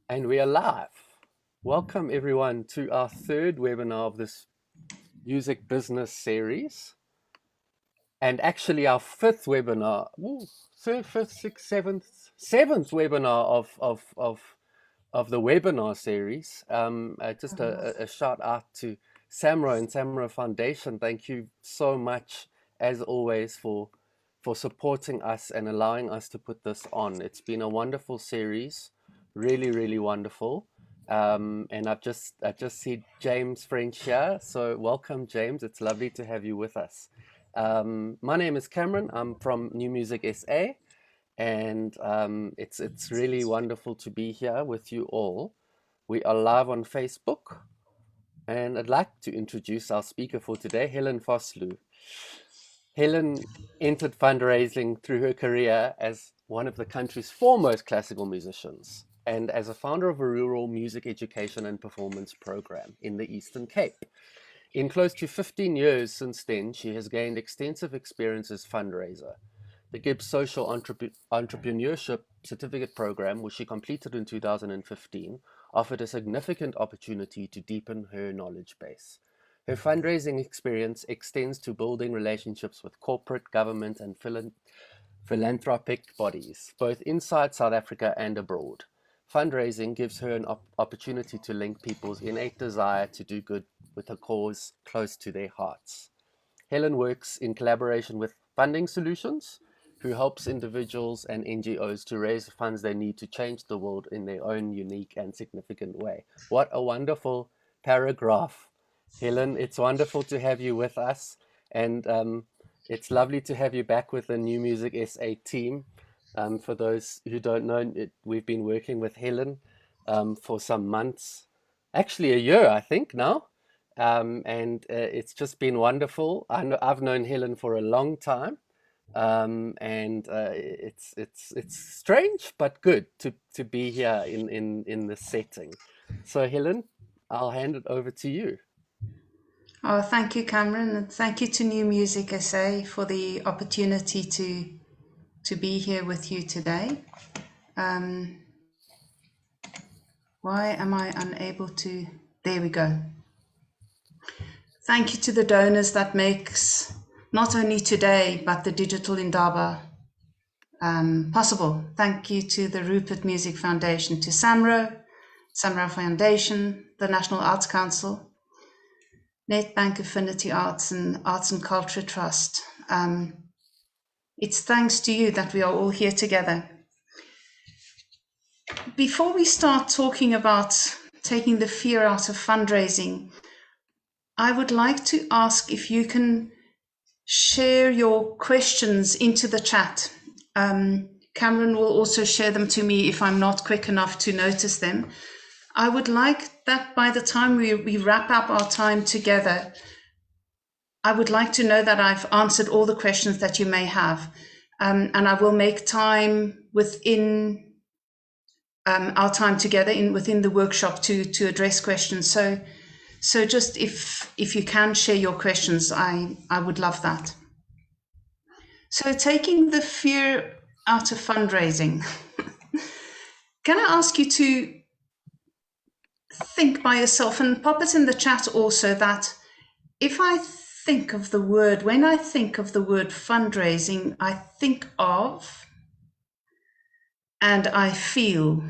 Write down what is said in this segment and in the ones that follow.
And we are live. Welcome everyone to our third webinar of this music business series. And actually our fifth webinar, third, fifth, sixth, seventh webinar of the webinar series. Just a shout out to Samra and Samra Foundation. Thank you so much, as always, for supporting us and allowing us to put this on. It's been a wonderful series, really wonderful. And I just see James French here, so welcome, James. It's lovely to have you with us. My name is Cameron. I'm from New Music SA, and it's really wonderful to be here with you all. We are live on Facebook, and I'd like to introduce our speaker for today, Helen Vosloo. Helen entered fundraising through her career as one of the country's foremost classical musicians and as a founder of a rural music education and performance program in the Eastern Cape. In close to 15 years since then, she has gained extensive experience as fundraiser. The GIBS Social Entrepreneurship Certificate Program, which she completed in 2015, offered a significant opportunity to deepen her knowledge base. Her fundraising experience extends to building relationships with corporate, government, and philanthropic bodies, both inside South Africa and abroad. Fundraising gives her an opportunity to link people's innate desire to do good with a cause close to their hearts. Helen works in collaboration with Funding Solutions, who helps individuals and NGOs to raise funds they need to change the world in their own unique and significant way. What a wonderful paragraph. Helen, it's wonderful to have you with us, and it's lovely to have you back with the New Music SA team. For those who don't know, we've been working with Helen for some months, actually a year, I think now. And it's just been wonderful. I've known Helen for a long time, and it's strange but good to be here in this setting. So Helen, I'll hand it over to you. Oh, thank you, Cameron, and thank you to New Music SA for the opportunity to be here with you today. Why am I unable to? There we go. Thank you to the donors that makes not only today but the digital Indaba possible. Thank you to the Rupert Music Foundation, to Samra Foundation, the National Arts Council, Nedbank Affinity Arts and Culture Trust. It's thanks to you that we are all here together. Before we start talking about taking the fear out of fundraising, I would like to ask if you can share your questions into the chat. Cameron will also share them to me if I'm not quick enough to notice them. I would like that by the time we wrap up our time together, I would like to know that I've answered all the questions that you may have. And I will make time within our time together within the workshop to address questions. So just if you can share your questions, I would love that. So taking the fear out of fundraising, can I ask you to think by yourself and pop it in the chat also that if I think of the word, when I think of the word fundraising, I think of and I feel.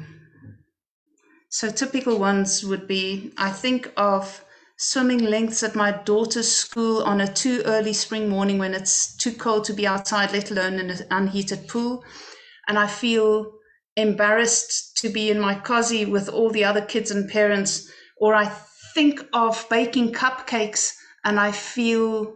So typical ones would be, I think of swimming lengths at my daughter's school on a too early spring morning when it's too cold to be outside, let alone in an unheated pool. And I feel embarrassed to be in my cozy with all the other kids and parents. Or I think of baking cupcakes and I feel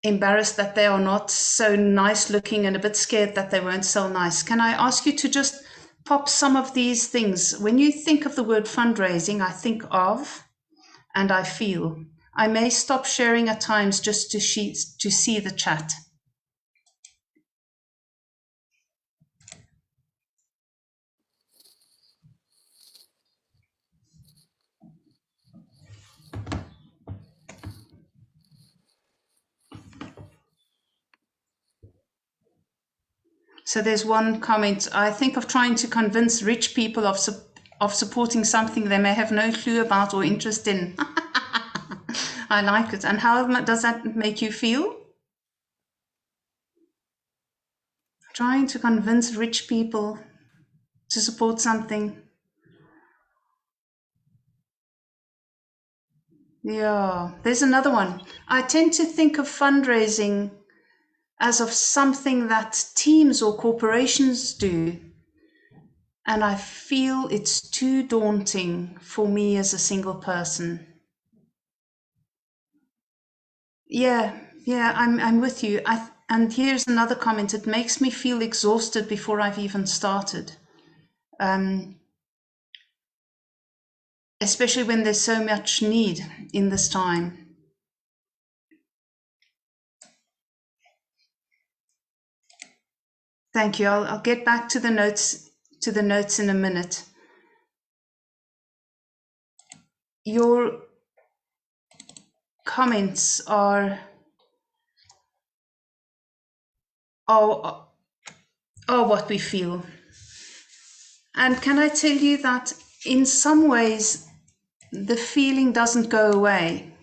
embarrassed that they are not so nice looking and a bit scared that they won't sell nice. Can I ask you to just pop some of these things? When you think of the word fundraising, I think of and I feel. I may stop sharing at times just to see the chat. So there's one comment. I think of trying to convince rich people of of supporting something they may have no clue about or interest in. I like it. And how does that make you feel? Trying to convince rich people to support something. Yeah, there's another one. I tend to think of fundraising as of something that teams or corporations do. And I feel it's too daunting for me as a single person. Yeah, I'm with you. And here's another comment. It makes me feel exhausted before I've even started. Especially when there's so much need in this time. Thank you. I'll get back to the notes in a minute. Your comments are what we feel. And can I tell you that in some ways the feeling doesn't go away.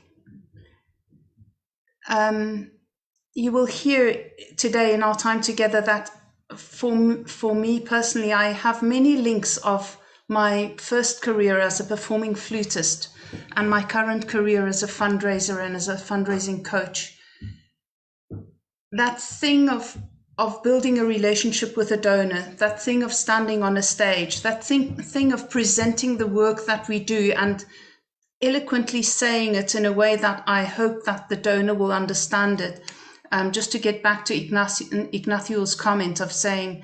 You will hear today in our time together that for me personally, I have many links of my first career as a performing flutist and my current career as a fundraiser and as a fundraising coach. That thing of building a relationship with a donor, that thing of standing on a stage, that thing of presenting the work that we do and eloquently saying it in a way that I hope that the donor will understand it. Just to get back to Ignacio's comment of saying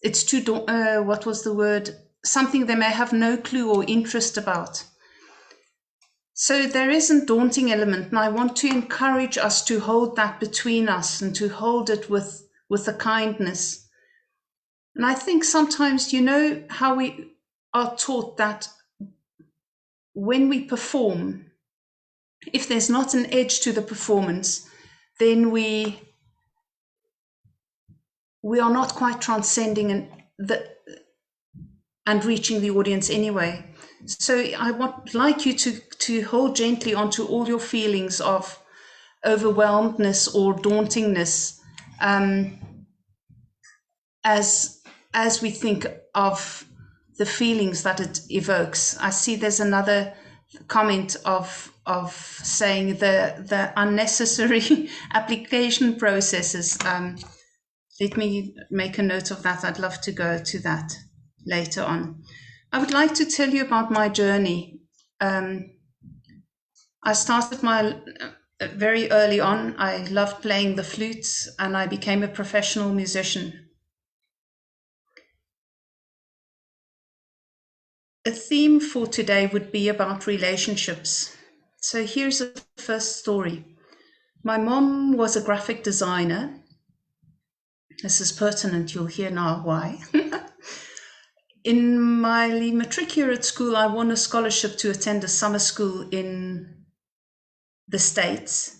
it's too, what was the word? Something they may have no clue or interest about. So there is a daunting element, and I want to encourage us to hold that between us and to hold it with a kindness. And I think sometimes, you know, how we are taught that when we perform, if there's not an edge to the performance, then we are not quite transcending and reaching the audience anyway. So I would like you to hold gently onto all your feelings of overwhelmedness or dauntingness as we think of the feelings that it evokes. I see there's another comment of saying the unnecessary application processes. Let me make a note of that. I'd love to go to that later on. I would like to tell you about my journey. I started my very early on. I loved playing the flute and I became a professional musician. A theme for today would be about relationships. So here's the first story. My mom was a graphic designer. This is pertinent, you'll hear now why. In my matric year at school, I won a scholarship to attend a summer school in the States.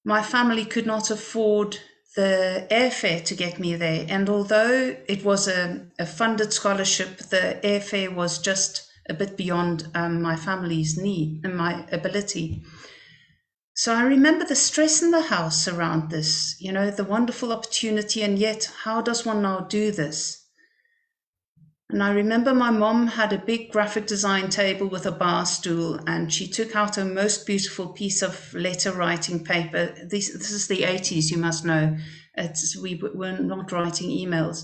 My family could not afford the airfare to get me there. And although it was a funded scholarship, the airfare was just a bit beyond my family's need and my ability. So I remember the stress in the house around this, you know, the wonderful opportunity, and yet how does one now do this? And I remember my mom had a big graphic design table with a bar stool, and she took out a most beautiful piece of letter writing paper. This is the 80s, you must know. We were not writing emails.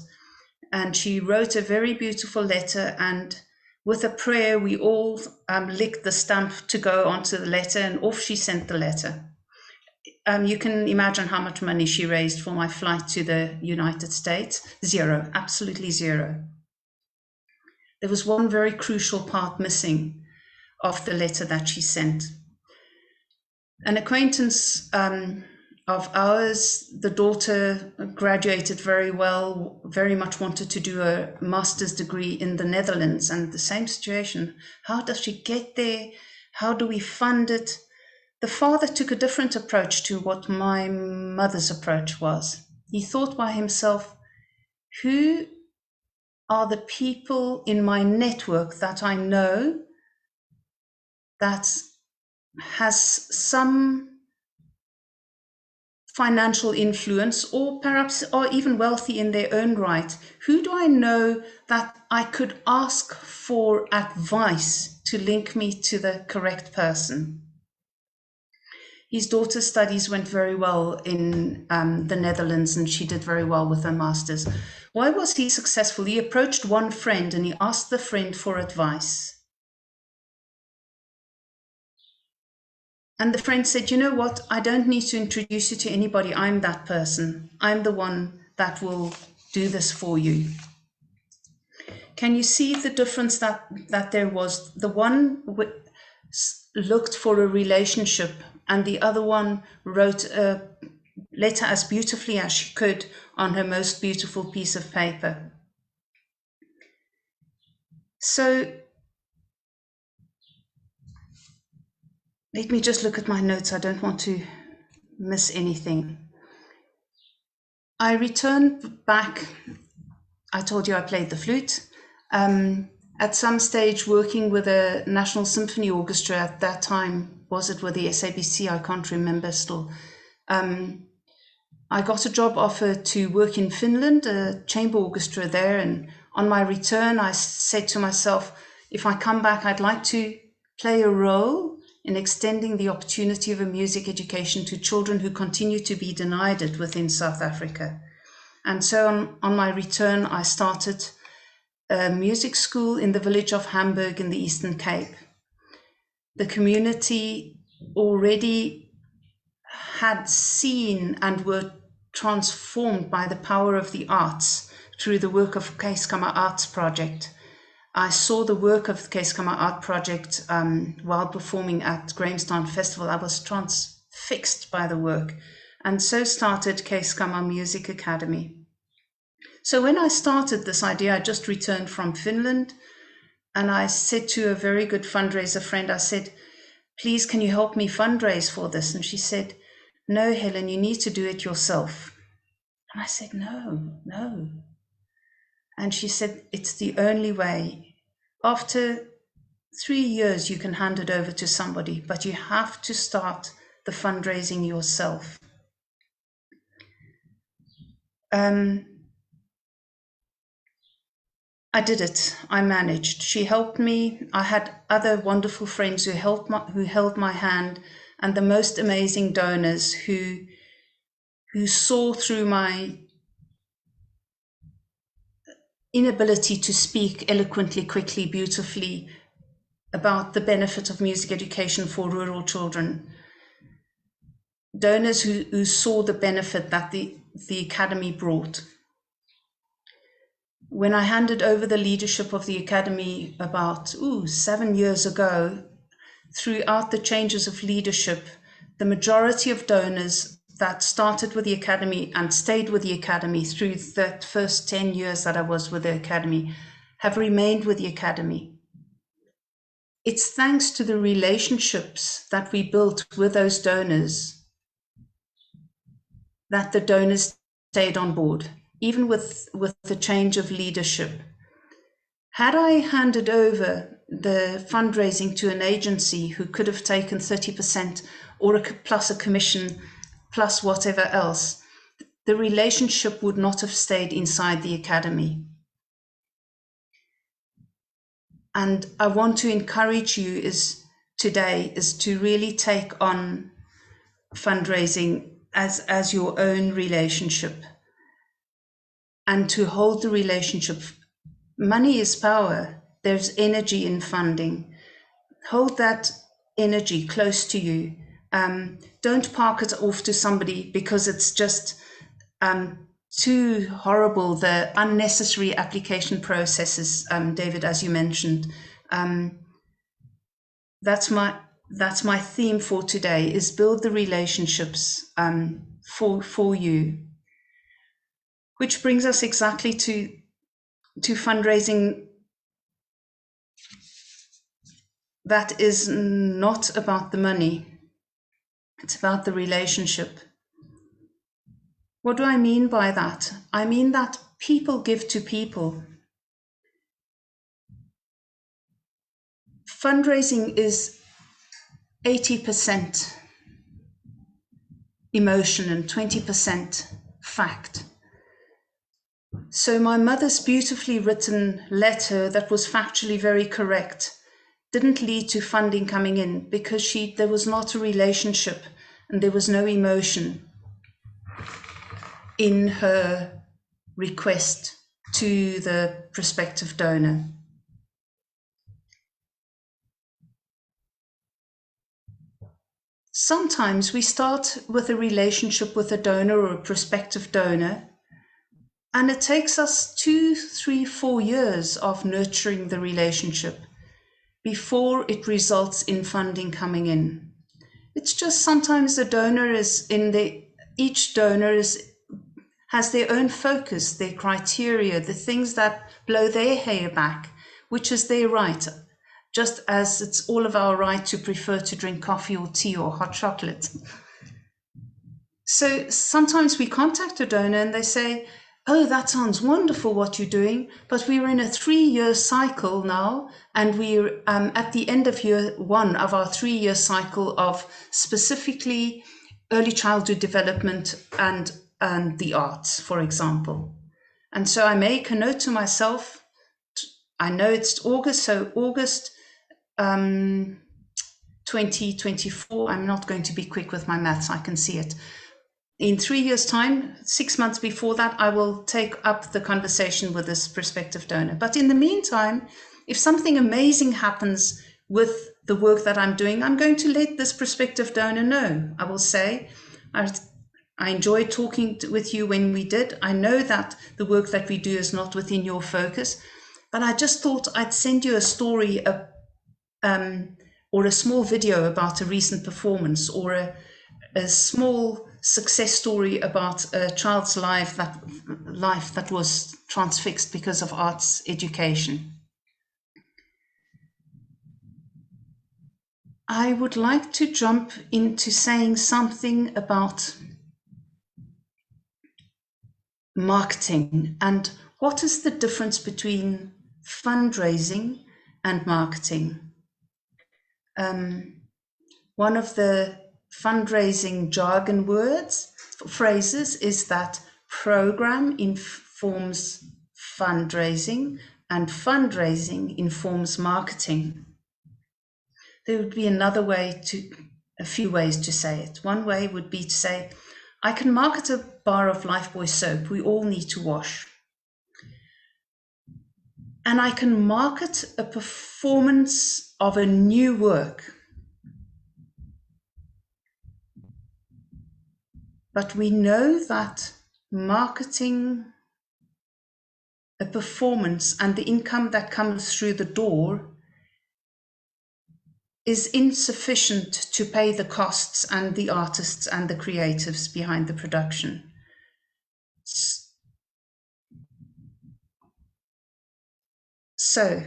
And she wrote a very beautiful letter, and with a prayer, we all licked the stamp to go onto the letter, and off she sent the letter. You can imagine how much money she raised for my flight to the United States. Zero, absolutely zero. There was one very crucial part missing of the letter that she sent. An acquaintance of ours, the daughter graduated very well, very much wanted to do a master's degree in the Netherlands, and the same situation. How does she get there? How do we fund it? The father took a different approach to what my mother's approach was. He thought by himself, who are the people in my network that I know that has some financial influence, or perhaps are even wealthy in their own right. Who do I know that I could ask for advice to link me to the correct person? His daughter's studies went very well in the Netherlands, and she did very well with her master's. Why was he successful? He approached one friend and he asked the friend for advice. And the friend said, you know what? I don't need to introduce you to anybody. I'm that person. I'm the one that will do this for you. Can you see the difference that there was? The one looked for a relationship, and the other one wrote a letter as beautifully as she could on her most beautiful piece of paper. So let me just look at my notes. I don't want to miss anything. I returned back. I told you I played the flute. At some stage, working with a National Symphony Orchestra at that time, was it with the SABC? I can't remember still. I got a job offer to work in Finland, a chamber orchestra there. And on my return, I said to myself, if I come back, I'd like to play a role in extending the opportunity of a music education to children who continue to be denied it within South Africa. And so on my return, I started a music school in the village of Hamburg in the Eastern Cape. The community already had seen and were transformed by the power of the arts through the work of Keiskamma Arts Project. I saw the work of the Keiskamma Art Project while performing at Grahamstown Festival. I was transfixed by the work, and so started Keiskamma Music Academy. So when I started this idea, I just returned from Finland, and I said to a very good fundraiser friend, I said, please, can you help me fundraise for this? And she said, no, Helen, you need to do it yourself. And I said, no. And she said, it's the only way. After 3 years, you can hand it over to somebody, but you have to start the fundraising yourself. I did it. I managed. She helped me. I had other wonderful friends who held my hand, and the most amazing donors who saw through my inability to speak eloquently, quickly, beautifully about the benefit of music education for rural children. Donors who saw the benefit that the Academy brought. When I handed over the leadership of the Academy about 7 years ago, throughout the changes of leadership, the majority of donors that started with the Academy and stayed with the Academy through that first 10 years that I was with the Academy have remained with the Academy. It's thanks to the relationships that we built with those donors that the donors stayed on board, even with the change of leadership. Had I handed over the fundraising to an agency who could have taken 30% or plus a commission, plus whatever else, the relationship would not have stayed inside the Academy. And I want to encourage you today to really take on fundraising as your own relationship, and to hold the relationship. Money is power. There's energy in funding. Hold that energy close to you. Don't park it off to somebody because it's just too horrible, the unnecessary application processes, David, as you mentioned. That's my theme for today, is build the relationships for you. Which brings us exactly to fundraising that is not about the money. It's about the relationship. What do I mean by that? I mean that people give to people. fundraising is 80% emotion and 20% fact. So my mother's beautifully written letter that was factually very correct didn't lead to funding coming in because there was not a relationship and there was no emotion in her request to the prospective donor. Sometimes we start with a relationship with a donor or a prospective donor, and it takes us 2, 3, 4 years of nurturing the relationship before it results in funding coming in. It's just sometimes the donor is each donor has their own focus, their criteria, the things that blow their hair back, which is their right, just as it's all of our right to prefer to drink coffee or tea or hot chocolate. So sometimes we contact a donor and they say, oh, that sounds wonderful what you're doing, but we're in a 3-year cycle now, and we're at the end of year 1 of our 3-year cycle of specifically early childhood development and the arts, for example. And so I make a note to myself, I know it's August, so August 2024, I'm not going to be quick with my maths, I can see it. In 3 years' time, 6 months before that, I will take up the conversation with this prospective donor. But in the meantime, if something amazing happens with the work that I'm doing, I'm going to let this prospective donor know. I will say, I enjoyed talking with you when we did. I know that the work that we do is not within your focus, but I just thought I'd send you a story or a small video about a recent performance, or a small success story about a child's life that was transfixed because of arts education. I would like to jump into saying something about marketing and what is the difference between fundraising and marketing. One of the fundraising jargon phrases is that program informs fundraising and fundraising informs marketing. There would be a few ways to say it. One way would be to say, I can market a bar of Lifebuoy soap we all need to wash. And I can market a performance of a new work. But we know that marketing a performance and the income that comes through the door is insufficient to pay the costs and the artists and the creatives behind the production. So,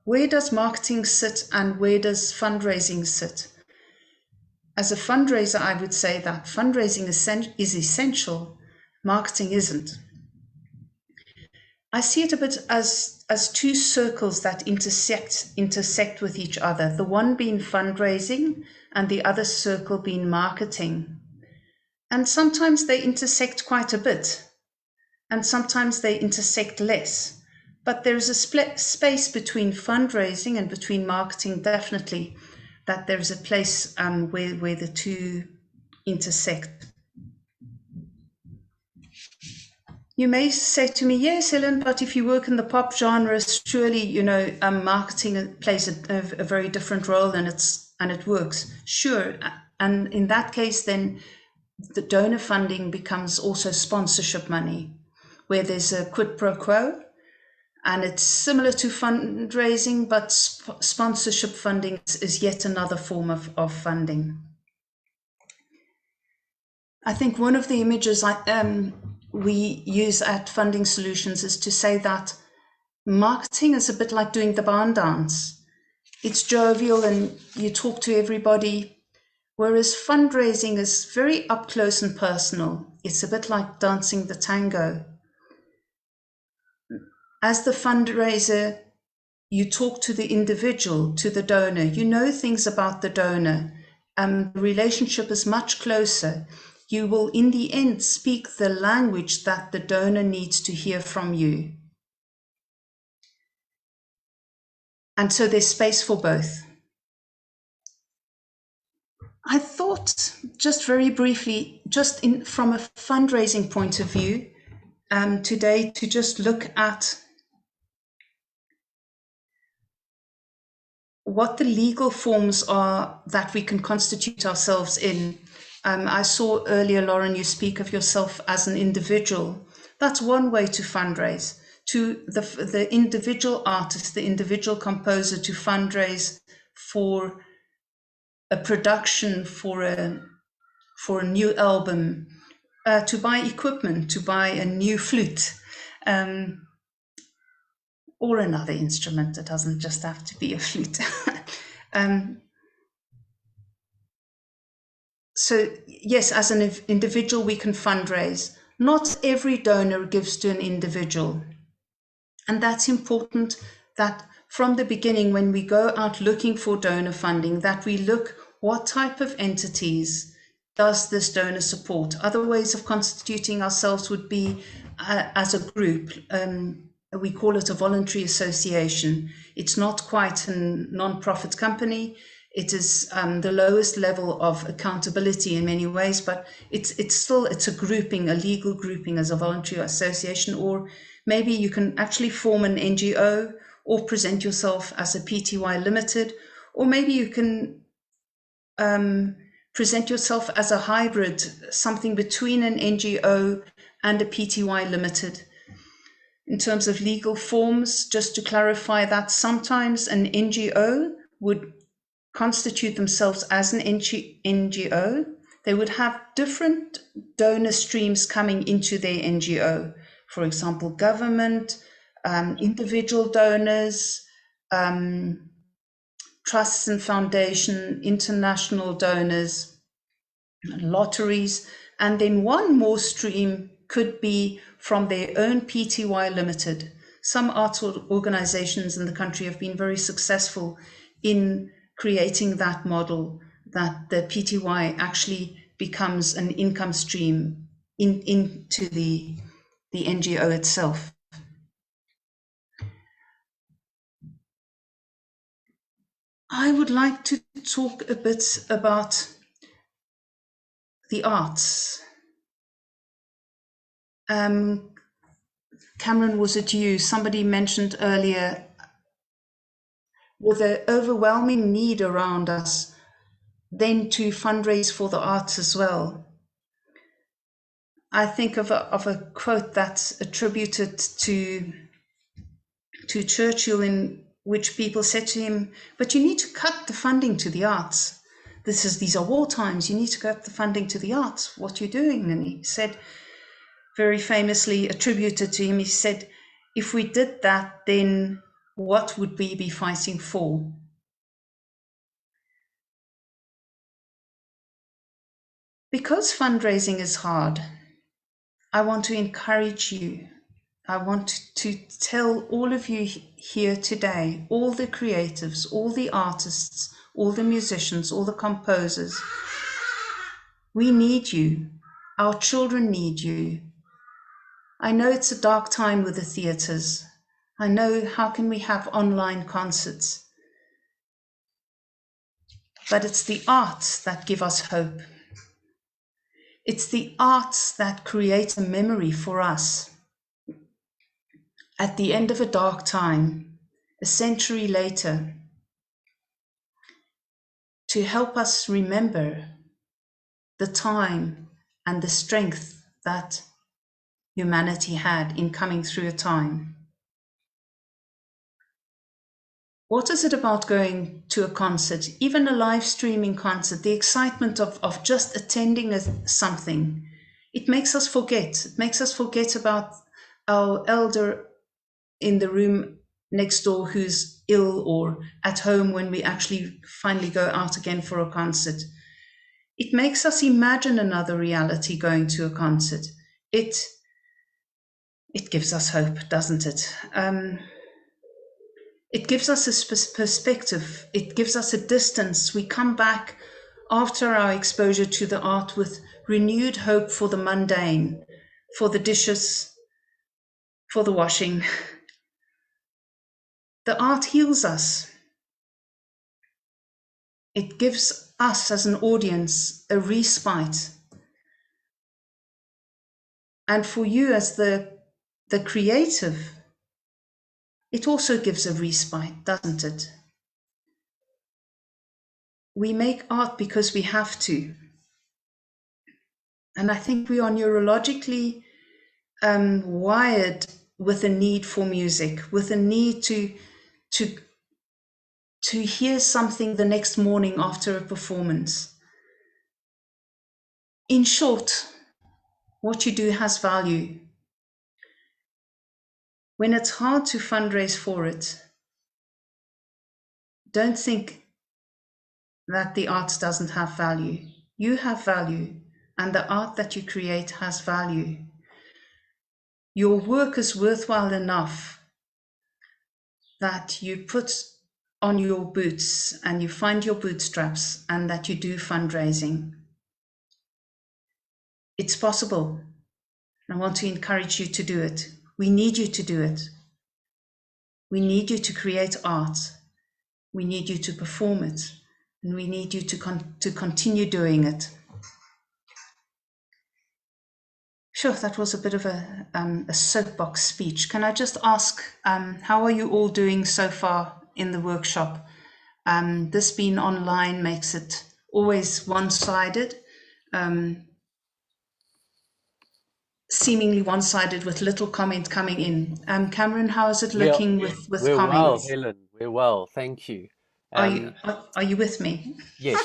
where does marketing sit and where does fundraising sit? As a fundraiser, I would say that fundraising is essential, marketing isn't. I see it a bit as two circles that intersect with each other, the one being fundraising and the other circle being marketing. And sometimes they intersect quite a bit, and sometimes they intersect less. But there is a space between fundraising and between marketing, definitely, that there is a place where the two intersect. You may say to me, yes, Helen, but if you work in the pop genre, surely, marketing plays a very different role and it works. Sure. And in that case, then the donor funding becomes also sponsorship money, where there's a quid pro quo. And it's similar to fundraising, but sponsorship funding is yet another form of funding. I think one of the images we use at Funding Solutions is to say that marketing is a bit like doing the barn dance. It's jovial and you talk to everybody, whereas fundraising is very up close and personal. It's a bit like dancing the tango. As the fundraiser, you talk to the individual, to the donor, you know things about the donor, the relationship is much closer. You will, in the end, speak the language that the donor needs to hear from you. And so there's space for both. I thought, just very briefly, from a fundraising point of view, today to just look at what the legal forms are that we can constitute ourselves in. I saw earlier, Lauren, you speak of yourself as an individual. That's one way to fundraise. To the individual artist, the individual composer, to fundraise for a production, for a new album, to buy equipment, to buy a new flute, or another instrument. It doesn't just have to be a flute. So yes, as an individual, we can fundraise. Not every donor gives to an individual. And that's important, that from the beginning, when we go out looking for donor funding, that we look what type of entities does this donor support. Other ways of constituting ourselves would be as a group. We call it a voluntary association. It's not quite a non-profit company. It is the lowest level of accountability in many ways, but it's a grouping, a legal grouping as a voluntary association. Or maybe you can actually form an NGO or present yourself as a PTY limited, or maybe you can present yourself as a hybrid, something between an NGO and a PTY limited. In terms of legal forms, just to clarify that, sometimes an NGO would constitute themselves as an NGO. They would have different donor streams coming into their NGO. For example, government, individual donors, trusts and foundation, international donors, lotteries, and then one more stream could be from their own PTY limited. Some arts organizations in the country have been very successful in creating that model, that the PTY actually becomes an income stream into the NGO itself. I would like to talk a bit about the arts. Cameron, was it you? Somebody mentioned earlier, with an overwhelming need around us, then to fundraise for the arts as well. I think of a quote that's attributed to Churchill, in which people said to him, "But you need to cut the funding to the arts. These are war times. You need to cut the funding to the arts. What are you doing?" And he said, very famously attributed to him, he said, "If we did that, then what would we be fighting for?" Because fundraising is hard, I want to encourage you. I want to tell all of you here today, all the creatives, all the artists, all the musicians, all the composers, we need you. Our children need you. I know it's a dark time with the theatres. I know, how can we have online concerts? But it's the arts that give us hope. It's the arts that create a memory for us. At the end of a dark time, a century later, to help us remember the time and the strength that humanity had in coming through a time. What is it about going to a concert, even a live streaming concert, the excitement of just attending something? It makes us forget. It makes us forget about our elder in the room next door who's ill, or at home when we actually finally go out again for a concert. It makes us imagine another reality going to a concert. It gives us hope, doesn't it? It gives us a perspective. It gives us a distance. We come back after our exposure to the art with renewed hope for the mundane, for the dishes, for the washing. The art heals us. It gives us as an audience a respite. And for you as the creative, it also gives a respite, doesn't it? We make art because we have to. And I think we are neurologically wired with a need for music, with a need to hear something the next morning after a performance. In short, what you do has value. When it's hard to fundraise for it, don't think that the art doesn't have value. You have value, and the art that you create has value. Your work is worthwhile enough that you put on your boots and you find your bootstraps and that you do fundraising. It's possible. I want to encourage you to do it. We need you to do it. We need you to create art. We need you to perform it. And we need you to continue doing it. Sure, that was a bit of a soapbox speech. Can I just ask, how are you all doing so far in the workshop? This being online makes it always one-sided, seemingly one-sided with little comment coming in. Cameron, how is it looking with We're well, comments? Helen. We're well, thank you. Are you with me? Yes,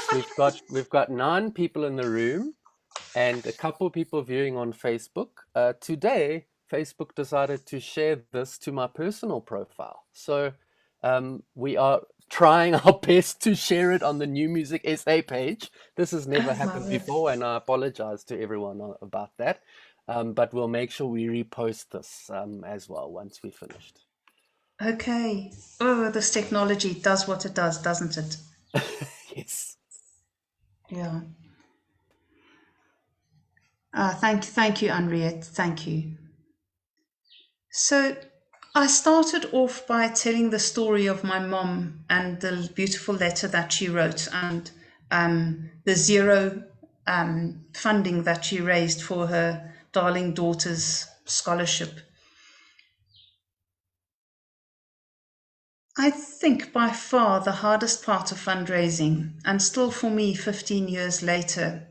we've got 9 people in the room and a couple people viewing on Facebook. Today, Facebook decided to share this to my personal profile. So we are trying our best to share it on the New Music SA page. This has never Oh, my happened word. before, and I apologize to everyone about that. But we'll make sure we repost this as well once we're finished. Okay. Oh, this technology does what it does, doesn't it? Yes. Yeah. Thank you, Henriette. Thank you. So I started off by telling the story of my mom and the beautiful letter that she wrote and the zero funding that she raised for her darling daughter's scholarship. I think by far the hardest part of fundraising, and still for me 15 years later,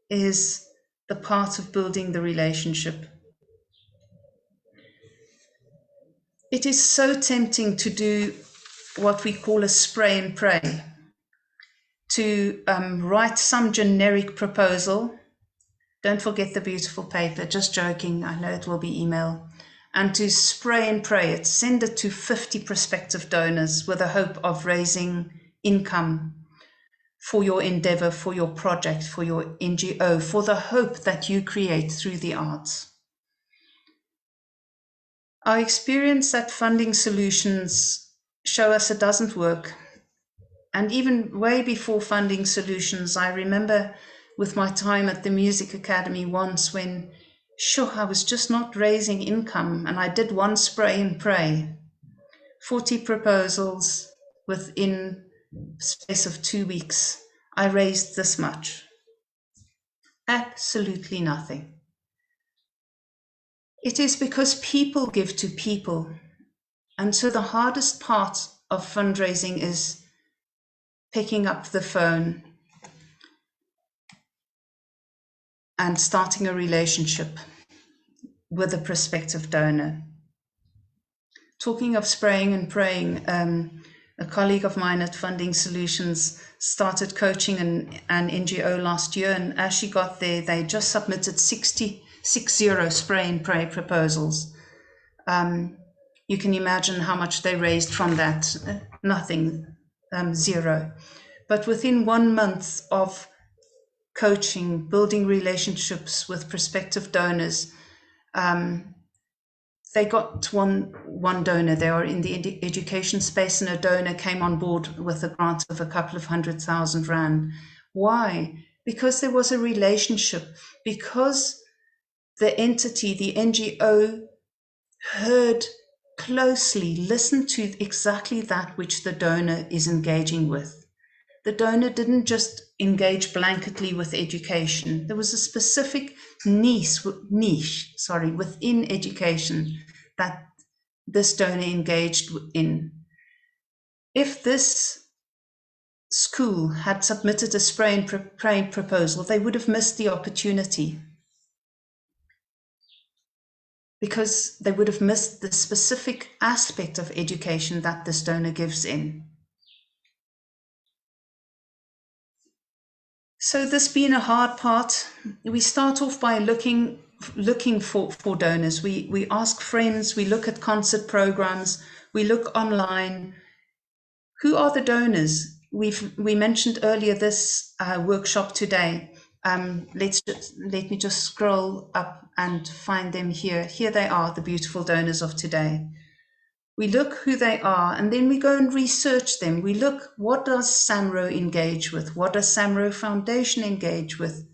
is the part of building the relationship. It is so tempting to do what we call a spray and pray, to write some generic proposal. Don't forget the beautiful paper, just joking, I know it will be email. And to spray and pray it, send it to 50 prospective donors with the hope of raising income for your endeavor, for your project, for your NGO, for the hope that you create through the arts. Our experience at Funding Solutions show us it doesn't work. And even way before Funding Solutions, I remember with my time at the Music Academy once when, sure, I was just not raising income, and I did one spray and pray. 40 proposals within space of 2 weeks. I raised this much. Absolutely nothing. It is because people give to people. And so the hardest part of fundraising is picking up the phone and starting a relationship with a prospective donor. Talking of spraying and praying, a colleague of mine at Funding Solutions started coaching an NGO last year, and as she got there, they just submitted 60 spray and pray proposals. You can imagine how much they raised from that. Nothing, zero. But within 1 month of coaching, building relationships with prospective donors, they got one donor. They are in the education space, and a donor came on board with a grant of a couple of R100,000. Why? Because there was a relationship, because the entity, the NGO, heard closely, listened to exactly that which the donor is engaging with. The donor didn't just engage blanketly with education. There was a specific niche within education that this donor engaged in. If this school had submitted a spray and pray proposal, they would have missed the opportunity, because they would have missed the specific aspect of education that this donor gives in. So this being a hard part, we start off by looking for donors. We ask friends, we look at concert programs, we look online. Who are the donors? We mentioned earlier this workshop today. Let me just scroll up and find them here. Here they are, the beautiful donors of today. We look who they are, and then we go and research them. We look, what does SAMRO engage with? What does SAMRO Foundation engage with?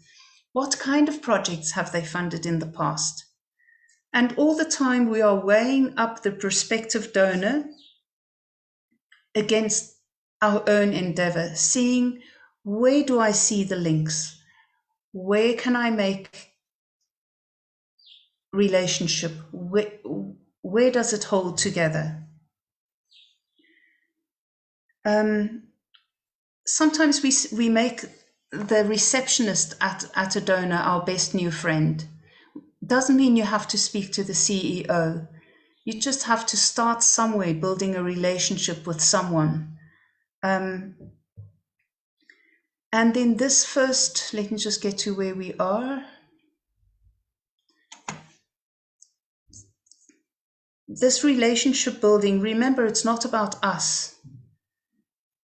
What kind of projects have they funded in the past? And all the time we are weighing up the prospective donor against our own endeavor, seeing, where do I see the links? Where can I make relationship? Where does it hold together? Sometimes we make the receptionist at a donor our best new friend. Doesn't mean you have to speak to the CEO. You just have to start somewhere, building a relationship with someone. And then this first, let me just get to where we are. This relationship building, remember, it's not about us.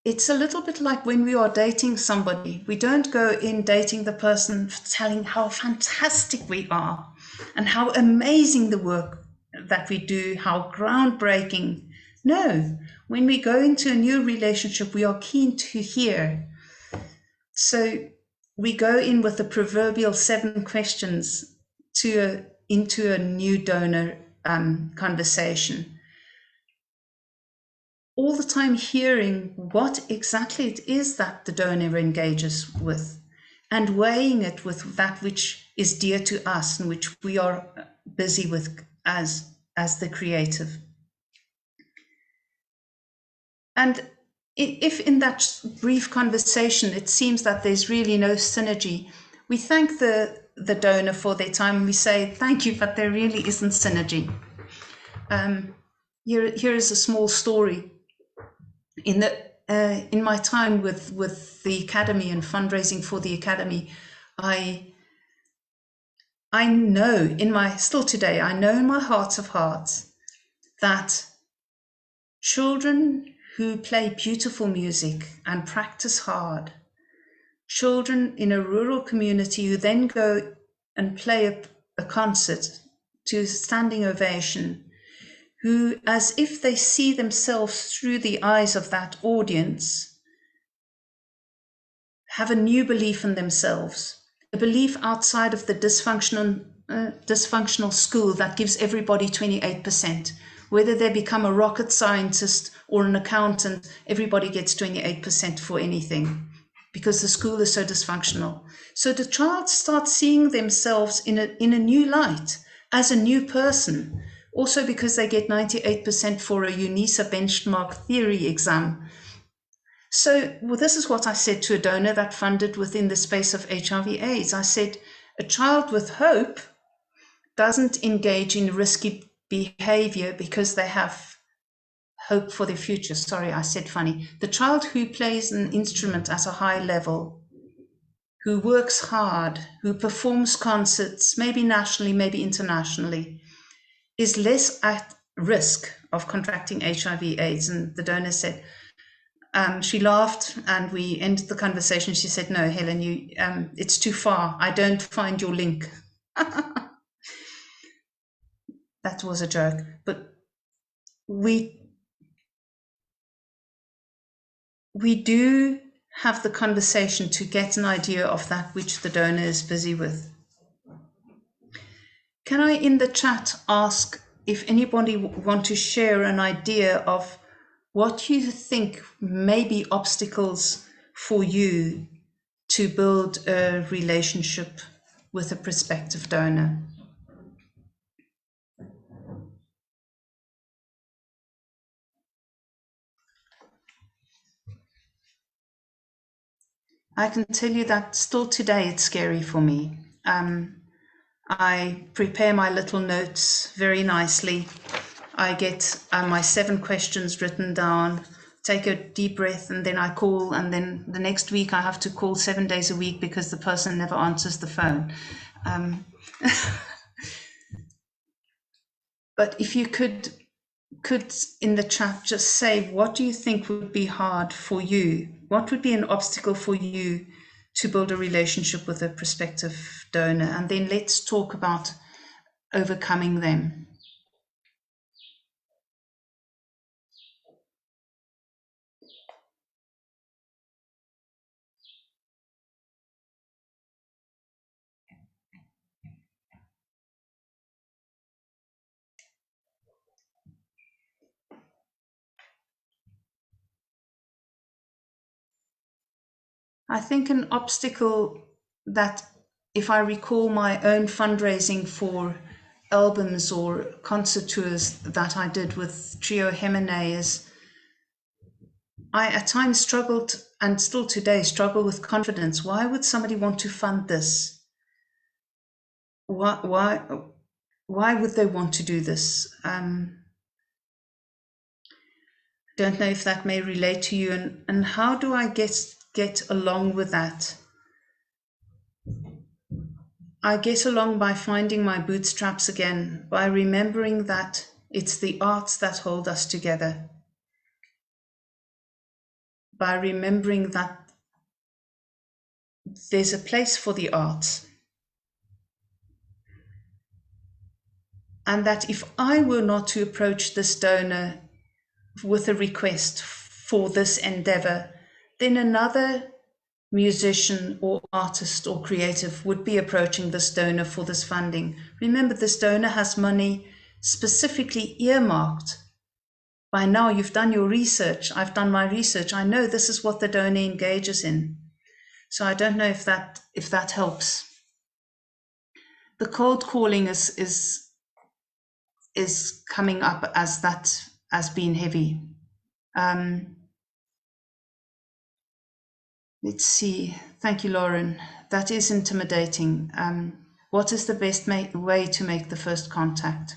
It's a little bit like when we are dating somebody. We don't go in dating the person telling how fantastic we are and how amazing the work that we do, how groundbreaking. No, when we go into a new relationship, we are keen to hear. So we go in with the proverbial 7 questions into a new donor conversation. All the time hearing what exactly it is that the donor engages with, and weighing it with that which is dear to us and which we are busy with as the creative. And if in that brief conversation it seems that there's really no synergy, we thank the donor for their time and we say, thank you, but there really isn't synergy. Here is a small story. In my time with the Academy and fundraising for the Academy, I know still today, I know in my heart of hearts that children who play beautiful music and practice hard, children in a rural community who then go and play a concert to standing ovation, who, as if they see themselves through the eyes of that audience, have a new belief in themselves, a belief outside of the dysfunctional school that gives everybody 28%. Whether they become a rocket scientist or an accountant, everybody gets 28% for anything, because the school is so dysfunctional. So the child starts seeing themselves in a new light, as a new person. Also because they get 98% for a UNISA benchmark theory exam. So this is what I said to a donor that funded within the space of HIV/AIDS. I said, a child with hope doesn't engage in risky behavior because they have hope for their future. Sorry, I said funny. The child who plays an instrument at a high level, who works hard, who performs concerts, maybe nationally, maybe internationally, is less at risk of contracting HIV/AIDS. And the donor said, she laughed and we ended the conversation. She said, no, Helen, it's too far. I don't find your link. That was a joke. But we do have the conversation to get an idea of that which the donor is busy with. Can I, in the chat, ask if anybody want to share an idea of what you think may be obstacles for you to build a relationship with a prospective donor? I can tell you that still today it's scary for me. I prepare my little notes very nicely. I get my 7 questions written down, take a deep breath, and then I call, and then the next week I have to call 7 days a week because the person never answers the phone. But if you could in the chat just say, what do you think would be hard for you? What would be an obstacle for you to build a relationship with a prospective donor? And then let's talk about overcoming them. I think an obstacle that, if I recall my own fundraising for albums or concert tours that I did with Trio Hemine, is I at times struggled, and still today struggle, with confidence. Why would somebody want to fund this? Why would they want to do this? Don't know if that may relate to you, and how do I get along with that? I get along by finding my bootstraps again, by remembering that it's the arts that hold us together, by remembering that there's a place for the arts, and that if I were not to approach this donor with a request for this endeavor, then another musician or artist or creative would be approaching this donor for this funding. Remember, this donor has money specifically earmarked. By now, you've done your research. I've done my research. I know this is what the donor engages in. So I don't know if that helps. The cold calling is coming up as being heavy. Let's see. Thank you, Lauren. That is intimidating. What is the best way to make the first contact?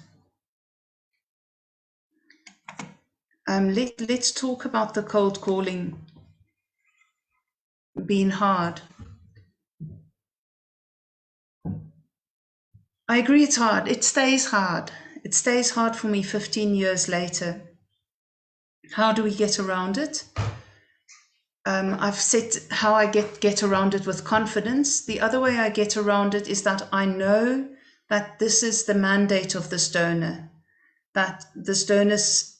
Let's talk about the cold calling being hard. I agree it's hard. It stays hard. It stays hard for me 15 years later. How do we get around it? I've said how I get around it with confidence. The other way I get around it is that I know that this is the mandate of this donor, that this donor's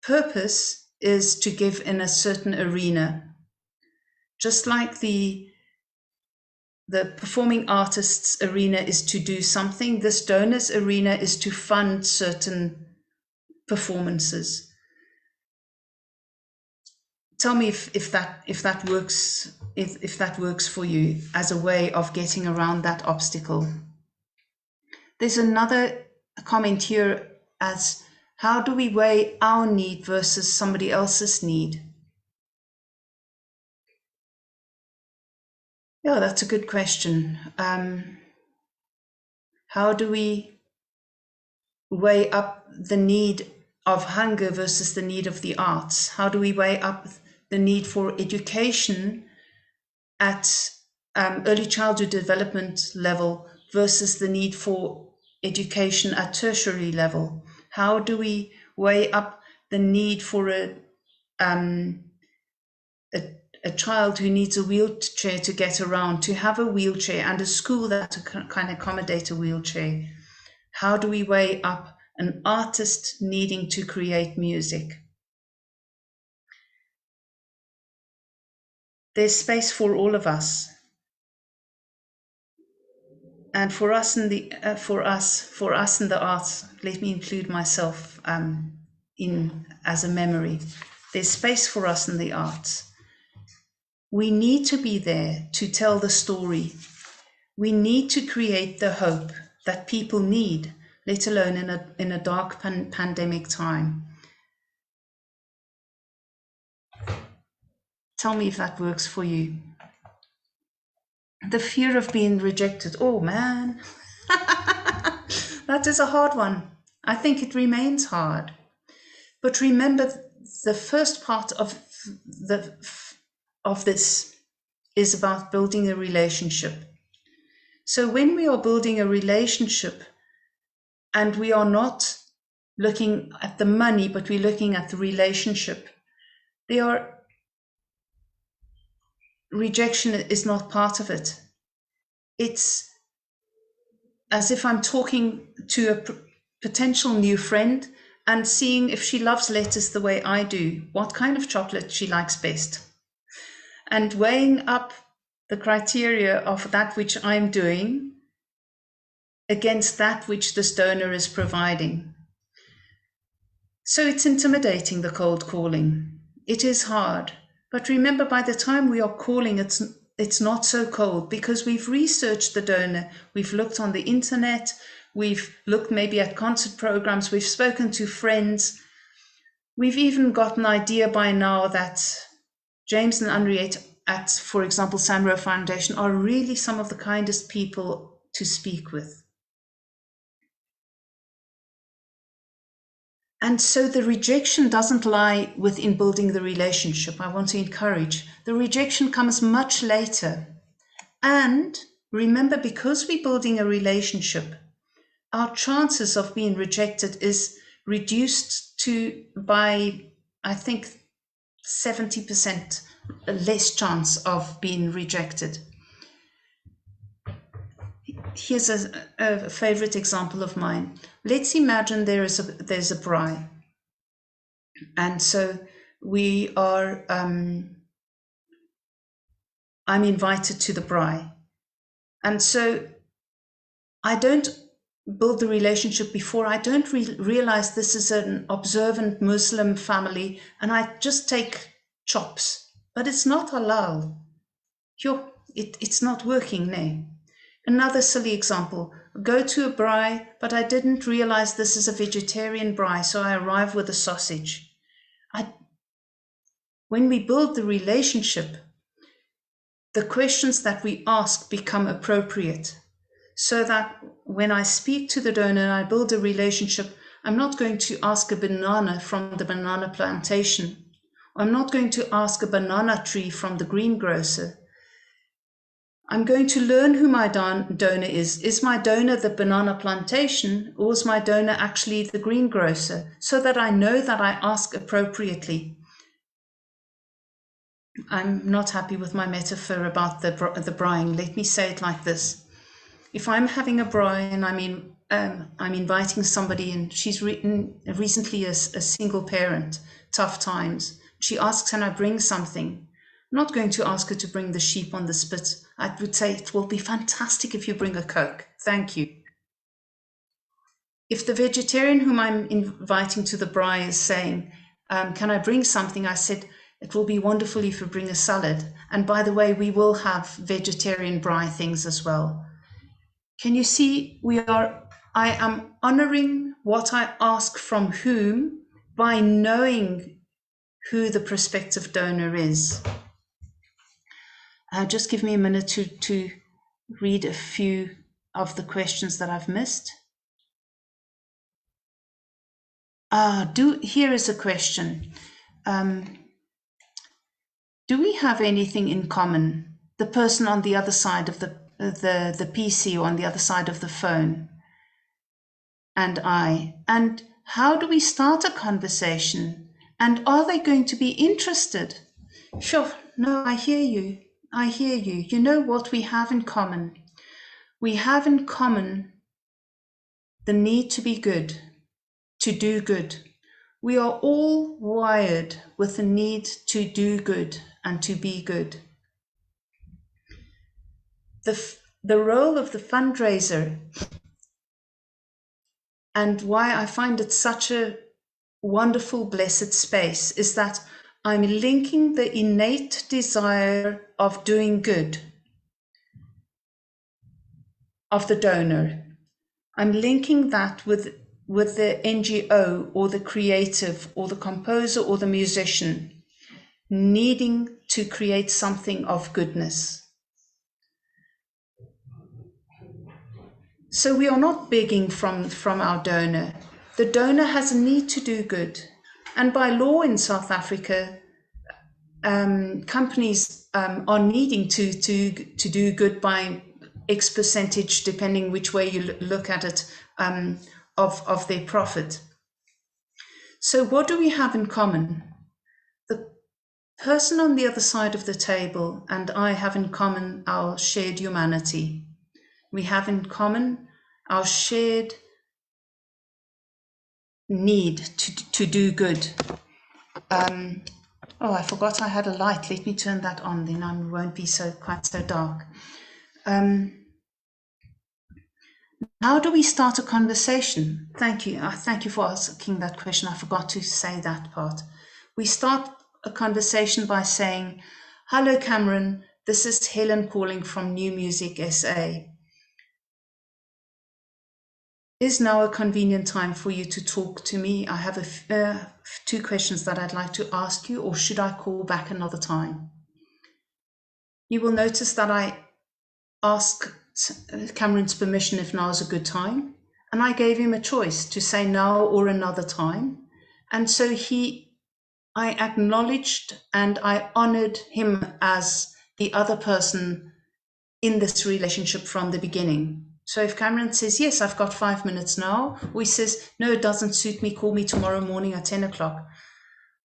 purpose is to give in a certain arena. Just like the performing artist's arena is to do something, this donor's arena is to fund certain performances. Tell me if that works for you as a way of getting around that obstacle. There's another comment here as, how do we weigh our need versus somebody else's need? Yeah, that's a good question. How do we weigh up the need of hunger versus the need of the arts? How do we weigh up the need for education at early childhood development level versus the need for education at tertiary level? How do we weigh up the need for a child who needs a wheelchair to get around, to have a wheelchair, and a school that can accommodate a wheelchair? How do we weigh up an artist needing to create music? There's space for all of us. And for us in the arts, let me include myself in as a memory. There's space for us in the arts. We need to be there to tell the story. We need to create the hope that people need, let alone in a dark pandemic time. Tell me if that works for you. The fear of being rejected. Oh man, that is a hard one. I think it remains hard. But remember, the first part of this is about building a relationship. So when we are building a relationship and we are not looking at the money, but we're looking at the relationship, rejection is not part of it. It's as if I'm talking to a potential new friend and seeing if she loves lettuce the way I do, what kind of chocolate she likes best. And weighing up the criteria of that which I'm doing against that which this donor is providing. So it's intimidating, the cold calling. It is hard. But remember, by the time we are calling, it's not so cold because we've researched the donor. We've looked on the internet. We've looked maybe at concert programs. We've spoken to friends. We've even got an idea by now that James and Henriette at, for example, Sanro Foundation are really some of the kindest people to speak with. And so the rejection doesn't lie within building the relationship. I want to encourage. The rejection comes much later. And remember, because we're building a relationship, our chances of being rejected is reduced by, I think, 70% less chance of being rejected. Here's a favorite example of mine. Let's imagine there's a braai. And so we are, I'm invited to the braai. And so I don't build the relationship before. I don't realize this is an observant Muslim family, and I just take chops. But it's not halal. It's not working, no. Another silly example, go to a braai, but I didn't realize this is a vegetarian braai, so I arrive with a sausage. When we build the relationship, the questions that we ask become appropriate, so that when I speak to the donor and I build a relationship, I'm not going to ask a banana from the banana plantation. I'm not going to ask a banana tree from the greengrocer. I'm going to learn who my donor is. Is my donor the banana plantation, or is my donor actually the greengrocer? So that I know that I ask appropriately. I'm not happy with my metaphor about the braaiing. Let me say it like this. If I'm having a braai and I'm inviting somebody, and she's recently a single parent, tough times. She asks, can I bring something? I'm not going to ask her to bring the sheep on the spit. I would say, it will be fantastic if you bring a Coke. Thank you. If the vegetarian whom I'm inviting to the braai is saying, can I bring something? I said, it will be wonderful if you bring a salad. And by the way, we will have vegetarian braai things as well. Can you see, I am honoring what I ask from whom by knowing who the prospective donor is. Just give me a minute to read a few of the questions that I've missed. Here is a question. Do we have anything in common? The person on the other side of the PC or on the other side of the phone and I. And how do we start a conversation? And are they going to be interested? Sure, no, I hear you. I hear you. You know what we have in common? We have in common the need to be good, to do good. We are all wired with the need to do good and to be good. The role of the fundraiser, and why I find it such a wonderful, blessed space, is that I'm linking the innate desire of doing good of the donor. I'm linking that with the NGO or the creative or the composer or the musician needing to create something of goodness. So we are not begging from our donor. The donor has a need to do good. And by law in South Africa, companies are needing to do good by X percentage, depending which way you look at it, of their profit. So what do we have in common? The person on the other side of the table and I have in common our shared humanity. We have in common our shared need to do good. Oh, I forgot I had a light. Let me turn that on, then I won't be quite so dark. How do we start a conversation? Thank you. Thank you for asking that question. I forgot to say that part. We start a conversation by saying, "Hello, Cameron. This is Helen calling from New Music SA. Is now a convenient time for you to talk to me? I have two questions that I'd like to ask you, or should I call back another time?" You will notice that I asked Cameron's permission if now is a good time, and I gave him a choice to say now or another time. And so I acknowledged and I honored him as the other person in this relationship from the beginning. So if Cameron says, "Yes, I've got 5 minutes now," or he says, "No, it doesn't suit me, call me tomorrow morning at 10 o'clock.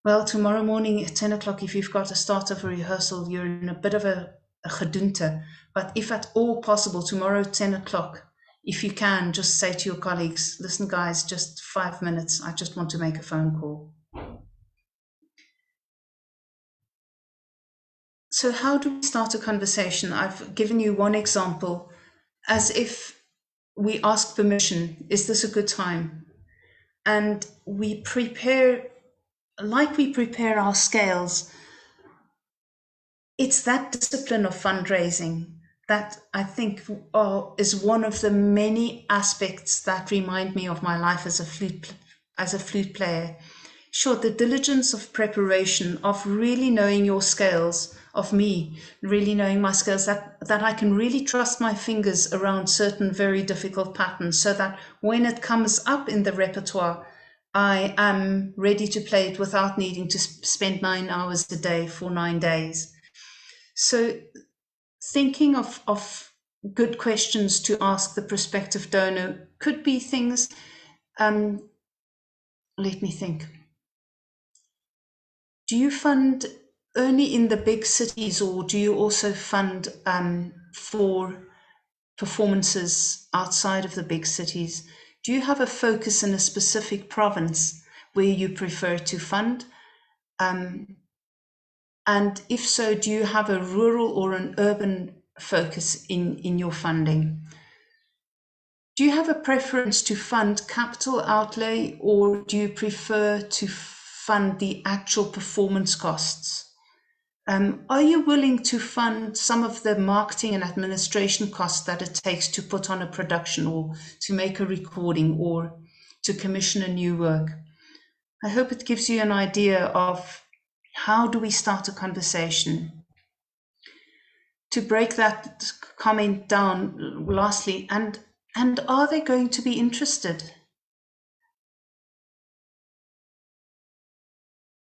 Well, tomorrow morning at 10 o'clock, if you've got a start of a rehearsal, you're in a bit of a gedoente. But if at all possible, tomorrow 10 o'clock, if you can, just say to your colleagues, "Listen, guys, just 5 minutes. I just want to make a phone call." So how do we start a conversation? I've given you one example, as if we ask permission, "Is this a good time?" And we prepare, like we prepare our scales. It's that discipline of fundraising that I think is one of the many aspects that remind me of my life as a flute player. Sure, the diligence of preparation, of really knowing your scales, of me really knowing my scales, that I can really trust my fingers around certain very difficult patterns, so that when it comes up in the repertoire, I am ready to play it without needing to spend 9 hours a day for 9 days. So thinking of good questions to ask the prospective donor could be things, let me think. Do you fund only in the big cities, or do you also fund for performances outside of the big cities? Do you have a focus in a specific province where you prefer to fund? And if so, do you have a rural or an urban focus in your funding? Do you have a preference to fund capital outlay, or do you prefer to fund the actual performance costs? Are you willing to fund some of the marketing and administration costs that it takes to put on a production, or to make a recording, or to commission a new work? I hope it gives you an idea of how do we start a conversation. To break that comment down, lastly, and are they going to be interested?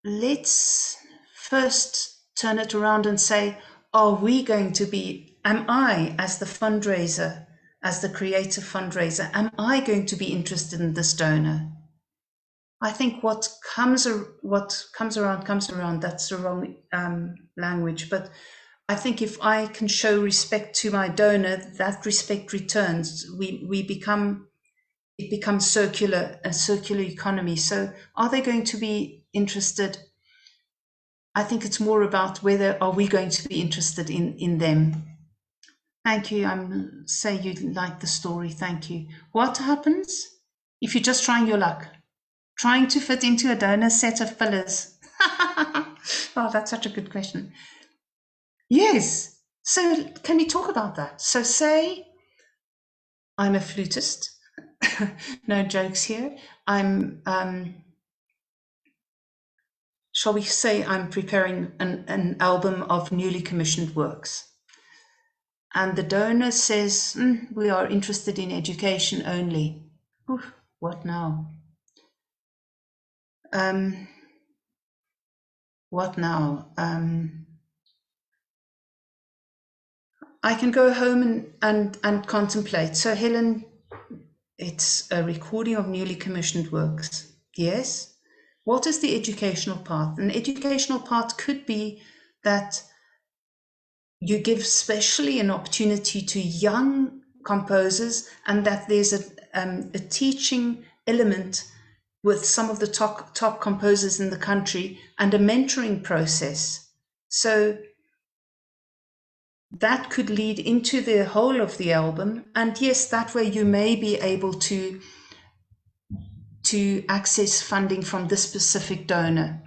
Let's first turn it around and say, am I, as the fundraiser, as the creative fundraiser, am I going to be interested in this donor? I think what comes around, that's the wrong language, but I think if I can show respect to my donor, that respect returns. We become it becomes a circular economy. So are they going to be interested? I think it's more about whether are we going to be interested in them. Thank you. Say you like the story. Thank you. What happens if you're just trying your luck? Trying to fit into a donor set of pillars. Oh, that's such a good question. Yes. So can we talk about that? So say I'm a flutist. No jokes here. Shall we say I'm preparing an album of newly commissioned works. And the donor says, we are interested in education only. Oof, what now? What now? I can go home and contemplate. So Helen, it's a recording of newly commissioned works. Yes. What is the educational part? An educational part could be that you give specially an opportunity to young composers, and that there's a teaching element with some of the top composers in the country, and a mentoring process. So that could lead into the whole of the album. And yes, that way you may be able to access funding from this specific donor.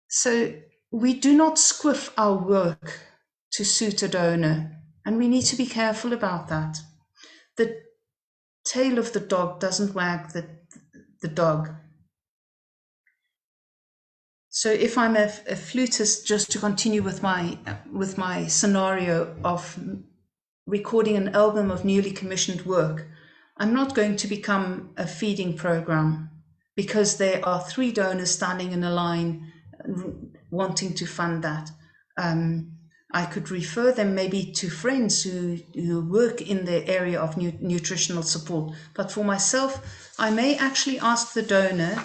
So we do not squiff our work to suit a donor, and we need to be careful about that. The tail of the dog doesn't wag the dog. So if I'm a flutist, just to continue with my scenario of recording an album of newly commissioned work, I'm not going to become a feeding program because there are 3 donors standing in a line wanting to fund that. I could refer them maybe to friends who work in the area of nutritional support. But for myself, I may actually ask the donor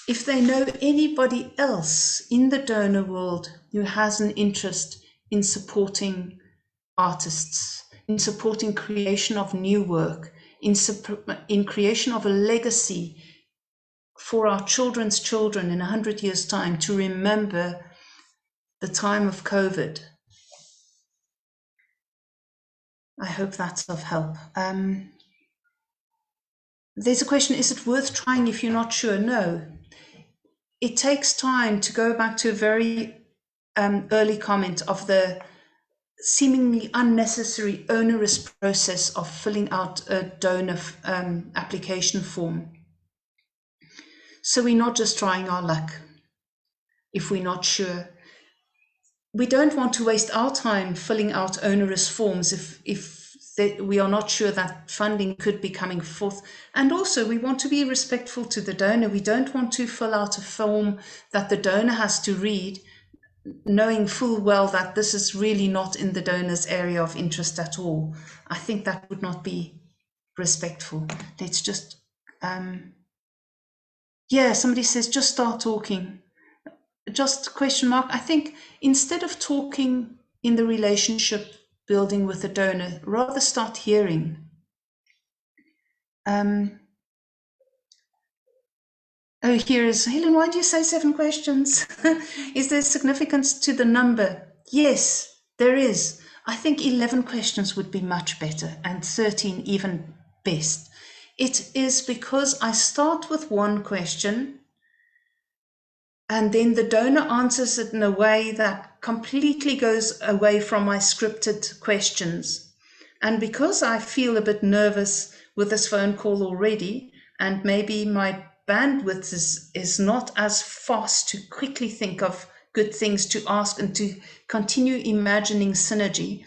if they know anybody else in the donor world who has an interest in supporting artists, in supporting creation of new work, in creation of a legacy for our children's children in 100 years' time to remember the time of COVID. I hope that's of help. There's a question, is it worth trying if you're not sure? No. It takes time to go back to a very early comment of the seemingly unnecessary onerous process of filling out a donor application form. So we're not just trying our luck if we're not sure. We don't want to waste our time filling out onerous forms if we are not sure that funding could be coming forth. And also we want to be respectful to the donor. We don't want to fill out a form that the donor has to read, knowing full well that this is really not in the donor's area of interest at all. I think that would not be respectful. Let's just, somebody says, just start talking. Just question mark. I think instead of talking in the relationship building with the donor, rather start hearing. Here is Helen. Why do you say 7 questions? Is there significance to the number? Yes, there is. I think 11 questions would be much better, and 13 even best. It is because I start with one question, and then the donor answers it in a way that completely goes away from my scripted questions. And because I feel a bit nervous with this phone call already, and maybe my bandwidth is not as fast to quickly think of good things to ask and to continue imagining synergy,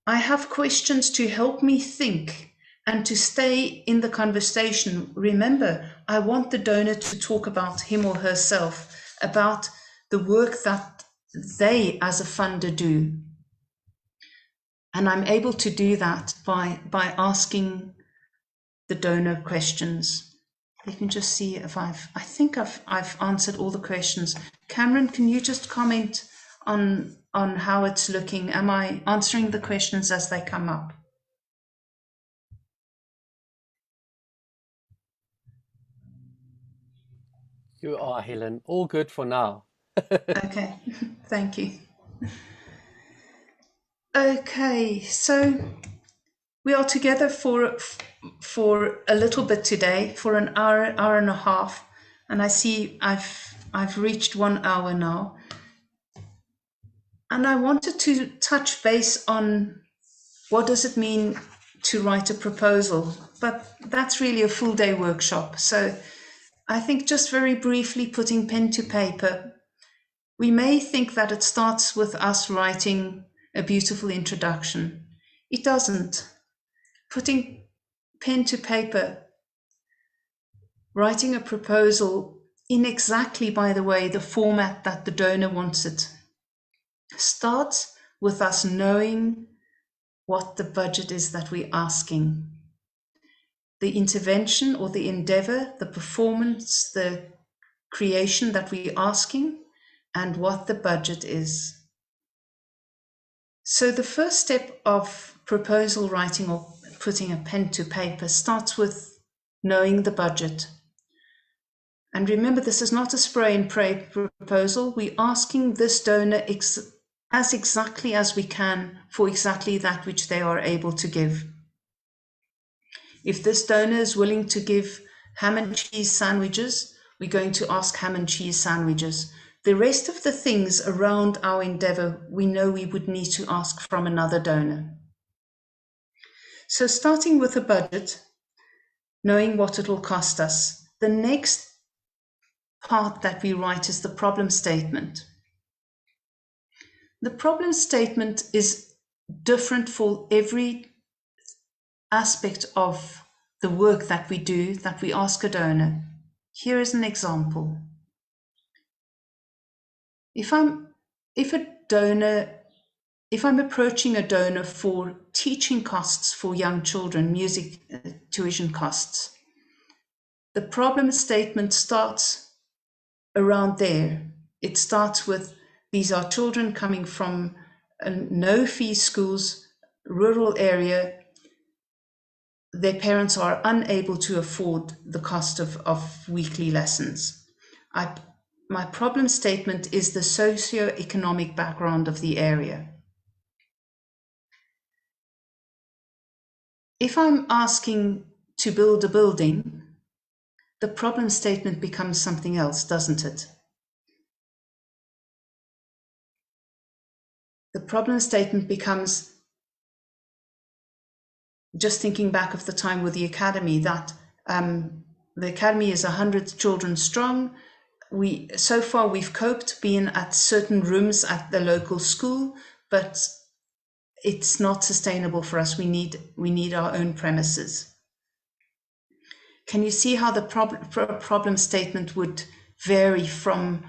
I have questions to help me think and to stay in the conversation. Remember, I want the donor to talk about him or herself, about the work that they as a funder do. And I'm able to do that by asking the donor questions. Let me just see if I think I've answered all the questions. Cameron, can you just comment on how it's looking? Am I answering the questions as they come up? You are, Helen. All good for now. Okay, thank you. Okay, so we are together for a little bit today, for an hour and a half, and I see I've reached 1 hour now, and I wanted to touch base on what does it mean to write a proposal, but that's really a full day workshop. So I think just very briefly putting pen to paper, we may think that it starts with us writing a beautiful introduction. It doesn't. Putting pen to paper, writing a proposal in exactly, by the way, the format that the donor wants it, starts with us knowing what the budget is that we're asking. The intervention or the endeavor, the performance, the creation that we're asking, and what the budget is. So the first step of proposal writing or putting a pen to paper starts with knowing the budget. And remember, this is not a spray and pray proposal. We're asking this donor as exactly as we can for exactly that which they are able to give. If this donor is willing to give ham and cheese sandwiches, we're going to ask ham and cheese sandwiches. The rest of the things around our endeavor, we know we would need to ask from another donor. So starting with a budget, knowing what it will cost us, the next part that we write is the problem statement. The problem statement is different for every aspect of the work that we do, that we ask a donor. Here is an example. If I'm approaching a donor for teaching costs for young children, music tuition costs, the problem statement starts around there. It starts with, these are children coming from no-fee schools, rural area. Their parents are unable to afford the cost of weekly lessons. My problem statement is the socio-economic background of the area. If I'm asking to build a building, the problem statement becomes something else, doesn't it? The problem statement becomes, just thinking back of the time with the academy, that the academy is 100 children strong. So far we've coped being at certain rooms at the local school, but it's not sustainable for us. We need our own premises. Can you see how the problem statement would vary from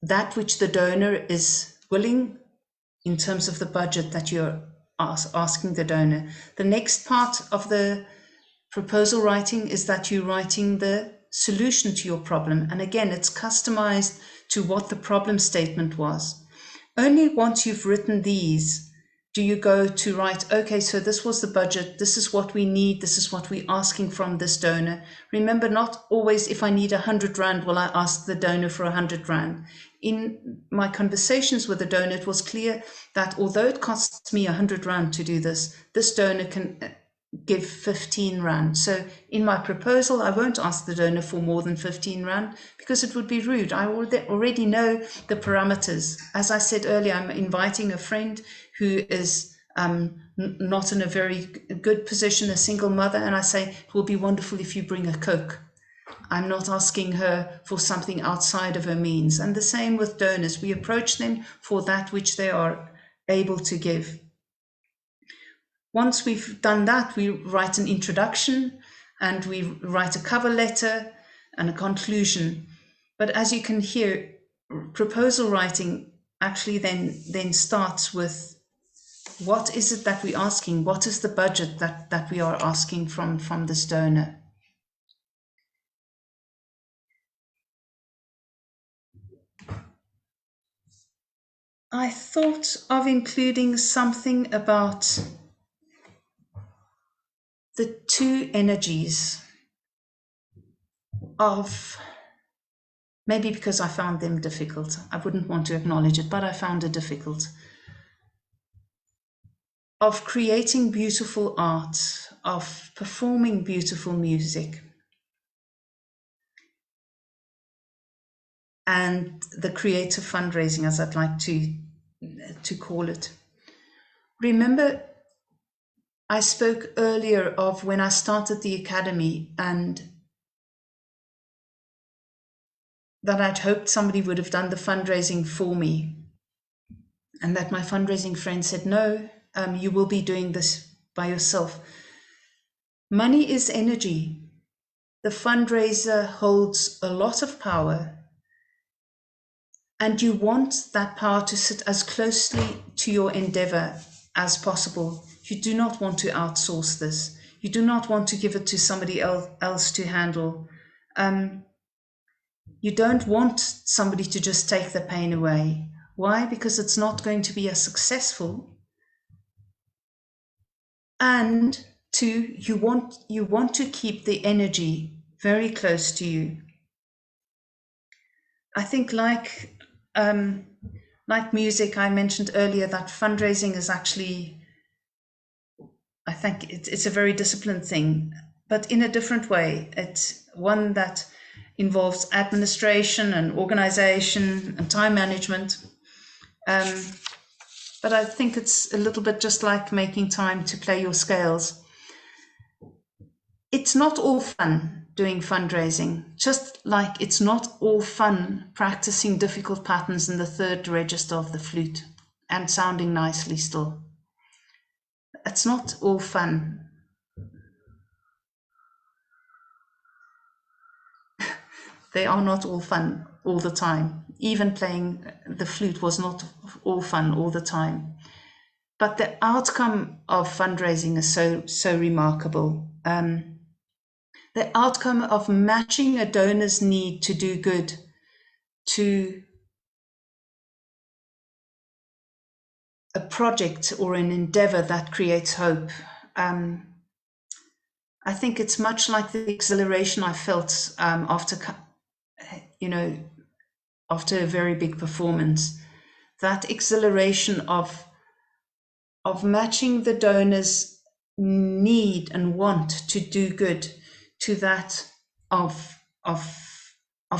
that which the donor is willing in terms of the budget that you're asking the donor? The next part of the proposal writing is that you're writing the solution to your problem. And again, it's customized to what the problem statement was. Only once you've written these do you go to write, okay, so this was the budget, this is what we need, this is what we're asking from this donor. Remember, not always if I need 100 Rand, will I ask the donor for 100 Rand. In my conversations with the donor, it was clear that although it costs me 100 Rand to do this, this donor can give 15 Rand. So in my proposal, I won't ask the donor for more than 15 Rand because it would be rude. I already know the parameters. As I said earlier, I'm inviting a friend who is not in a very good position, a single mother, and I say, it will be wonderful if you bring a Coke. I'm not asking her for something outside of her means. And the same with donors. We approach them for that which they are able to give. Once we've done that, we write an introduction and we write a cover letter and a conclusion. But as you can hear, proposal writing actually then starts with, what is it that we're asking? What is the budget that we are asking from this donor? I thought of including something about the two energies of Maybe because I found them difficult. I wouldn't want to acknowledge it, but I found it difficult. Of creating beautiful art, of performing beautiful music, and the creative fundraising, as I'd like to call it. Remember, I spoke earlier of when I started the academy and that I'd hoped somebody would have done the fundraising for me, and that my fundraising friend said, no, you will be doing this by yourself. Money is energy. The fundraiser holds a lot of power, and you want that power to sit as closely to your endeavor as possible. You do not want to outsource this. You do not want to give it to somebody else to handle. You don't want somebody to just take the pain away. Why? Because it's not going to be as successful. And two, you want to keep the energy very close to you. I think like music, I mentioned earlier that fundraising is actually, I think it's a very disciplined thing, but in a different way. It's one that involves administration and organization and time management. But I think it's a little bit just like making time to play your scales. It's not all fun doing fundraising, just like it's not all fun practicing difficult patterns in the third register of the flute and sounding nicely still. It's not all fun. They are not all fun all the time. Even playing the flute was not all fun all the time. But the outcome of fundraising is so remarkable. The outcome of matching a donor's need to do good to a project or an endeavor that creates hope. I think it's much like the exhilaration I felt after a very big performance. That exhilaration of matching the donor's need and want to do good to that of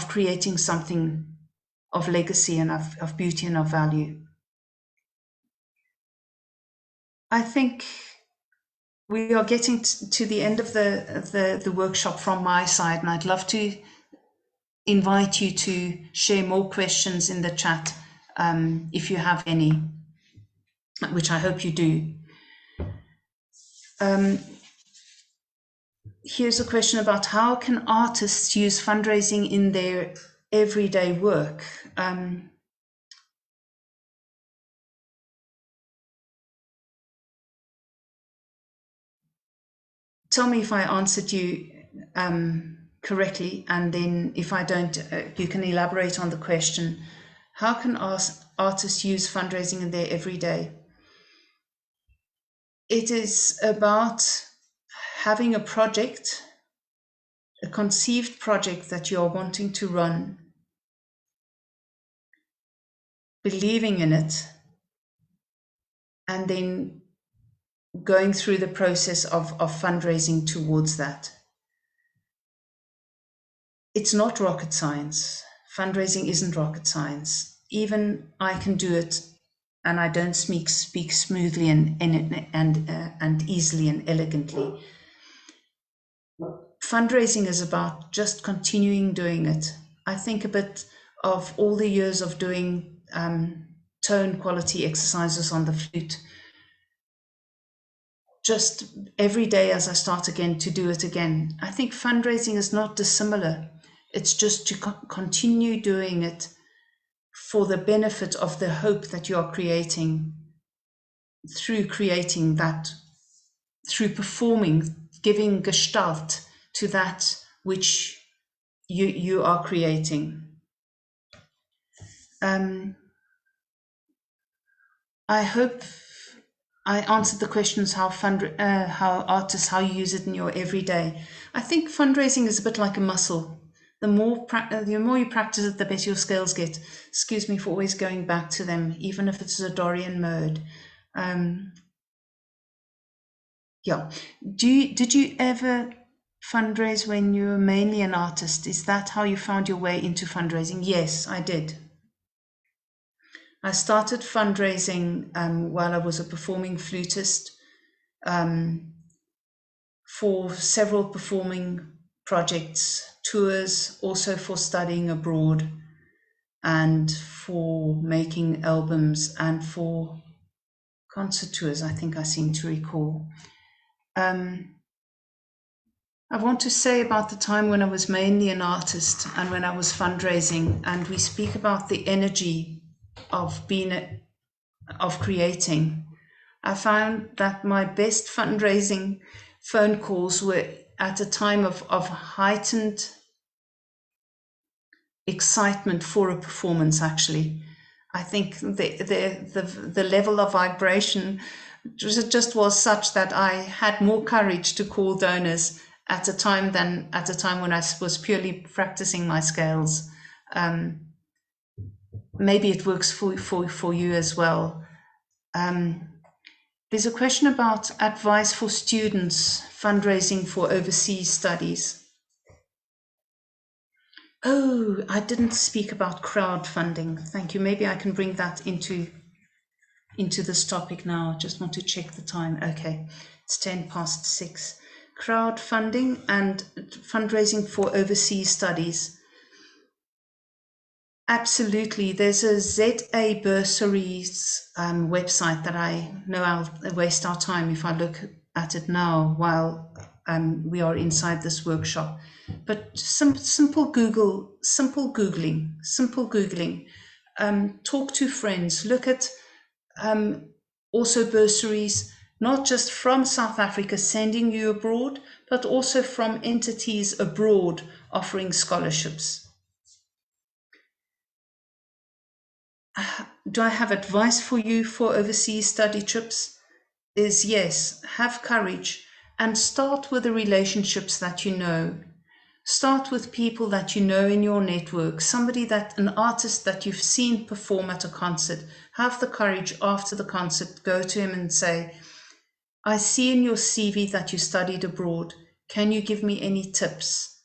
creating something of legacy and of beauty and of value. I think we are getting to the end of the workshop from my side, and I'd love to invite you to share more questions in the chat if you have any, which I hope you do. Here's a question about how can artists use fundraising in their everyday work? Tell me if I answered you correctly, and then if I don't, you can elaborate on the question. How can artists use fundraising in their everyday? It is about having a project, a conceived project that you are wanting to run, believing in it, and then going through the process of fundraising towards that. It's not rocket science. Fundraising isn't rocket science. Even I can do it, and I don't speak smoothly and easily and elegantly. Fundraising is about just continuing doing it. I think a bit of all the years of doing tone quality exercises on the flute. Just every day as I start again to do it again. I think fundraising is not dissimilar. It's just to continue doing it for the benefit of the hope that you are creating through creating that, through performing, giving gestalt to that which you are creating. I hope I answered the questions how artists, how you use it in your everyday. I think fundraising is a bit like a muscle. the more you practice it, the better your skills get. Excuse me for always going back to them, even if it's a Dorian mode. Yeah. Did you ever fundraise when you were mainly an artist? Is that how you found your way into fundraising? Yes, I did. I started fundraising while I was a performing flutist for several performing projects, tours, also for studying abroad, and for making albums, and for concert tours, I think I seem to recall. I want to say about the time when I was mainly an artist and when I was fundraising, and we speak about the energy of creating. I found that my best fundraising phone calls were at a time of heightened excitement for a performance. Actually, I think the level of vibration just was such that I had more courage to call donors at a time when I was purely practicing my scales. Maybe it works for you as well. There's a question about advice for students fundraising for overseas studies. Oh, I didn't speak about crowdfunding. Thank you. Maybe I can bring that into this topic now. Just want to check the time. Okay, it's 6:10. Crowdfunding and fundraising for overseas studies. Absolutely. There's a ZA Bursaries website that I know I'll waste our time if I look at it now while we are inside this workshop. But simple Googling. Talk to friends. Look at also bursaries, not just from South Africa sending you abroad, but also from entities abroad offering scholarships. Do I have advice for you for overseas study trips? Is yes, have courage and start with the relationships that you know. Start with people that you know in your network, an artist that you've seen perform at a concert. Have the courage after the concert, go to him and say, I see in your CV that you studied abroad. Can you give me any tips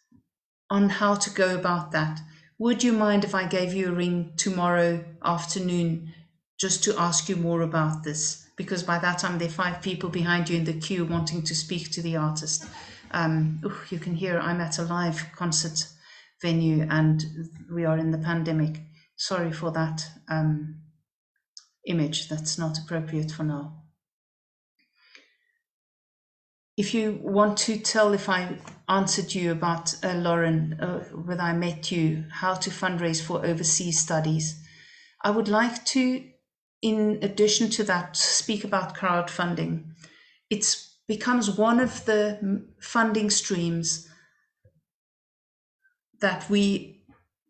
on how to go about that? Would you mind if I gave you a ring tomorrow afternoon just to ask you more about this? Because by that time, there are 5 people behind you in the queue wanting to speak to the artist. You can hear I'm at a live concert venue and we are in the pandemic. Sorry for that image. That's not appropriate for now. If you want to tell if I answered you about Lauren, when I met you, how to fundraise for overseas studies, I would like to, in addition to that, speak about crowdfunding. It becomes one of the funding streams that we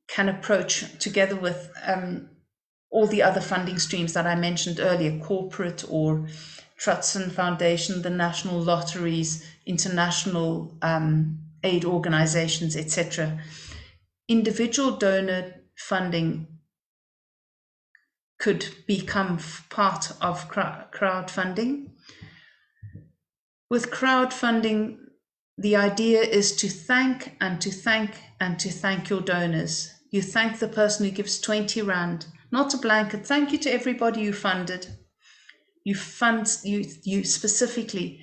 can approach together with all the other funding streams that I mentioned earlier, corporate or Trutson Foundation, the national lotteries, international aid organizations, etc. Individual donor funding could become part of crowdfunding. With crowdfunding, the idea is to thank and to thank and to thank your donors. You thank the person who gives 20 Rand, not a blanket. Thank you to everybody you funded. You specifically,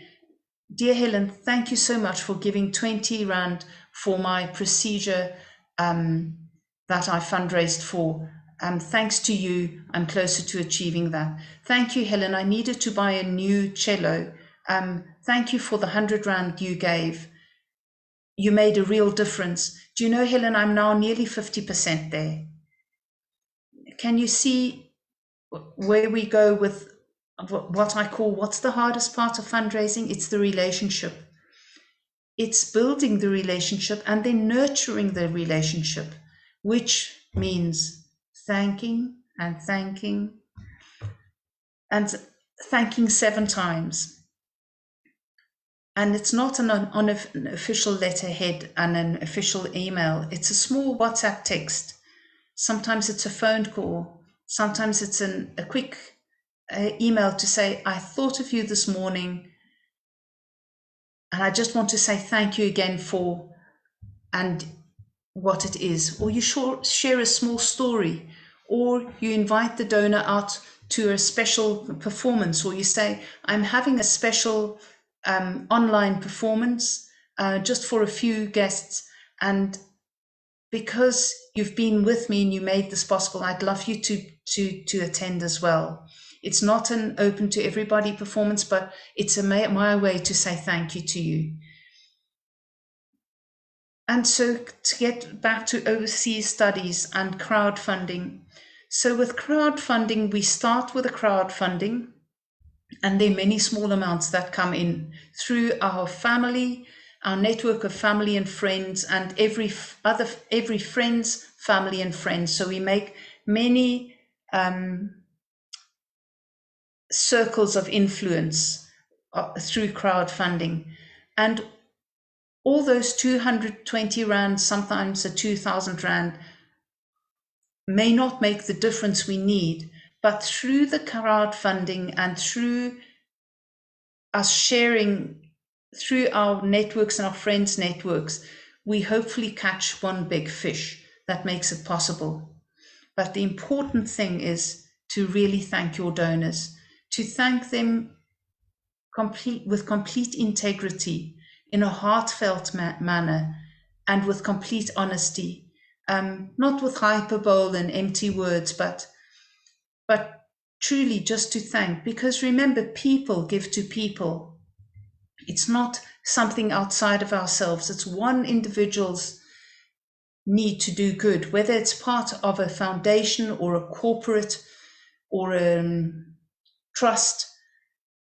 dear Helen, thank you so much for giving 20 Rand for my procedure that I fundraised for. Thanks to you, I'm closer to achieving that. Thank you, Helen. I needed to buy a new cello. Thank you for the 100 Rand you gave. You made a real difference. Do you know, Helen, I'm now nearly 50% there. Can you see where we go with what I call, what's the hardest part of fundraising? It's the relationship. It's building the relationship and then nurturing the relationship, which means thanking and thanking and thanking 7 times. And it's not on an official letterhead and an official email. It's a small WhatsApp text. Sometimes it's a phone call. Sometimes it's a quick email to say, I thought of you this morning, and I just want to say thank you again for, and what it is. Or you share a small story, or you invite the donor out to a special performance, or you say, I'm having a special online performance just for a few guests, and because you've been with me and you made this possible, I'd love you to attend as well. It's not an open to everybody performance, but it's my way to say thank you to you. And so to get back to overseas studies and crowdfunding. So with crowdfunding, we start with a crowdfunding, and there are many small amounts that come in through our family, our network of family and friends, and every friend's family and friends. So we make many circles of influence through crowdfunding. And all those 220 Rand, sometimes a 2,000 Rand, may not make the difference we need, but through the crowdfunding and through us sharing through our networks and our friends' networks, we hopefully catch one big fish that makes it possible. But the important thing is to really thank your donors, to thank them with complete integrity, in a heartfelt manner, and with complete honesty, not with hyperbole and empty words, but truly just to thank. Because remember, people give to people. It's not something outside of ourselves. It's one individual's need to do good, whether it's part of a foundation or a corporate or a trust.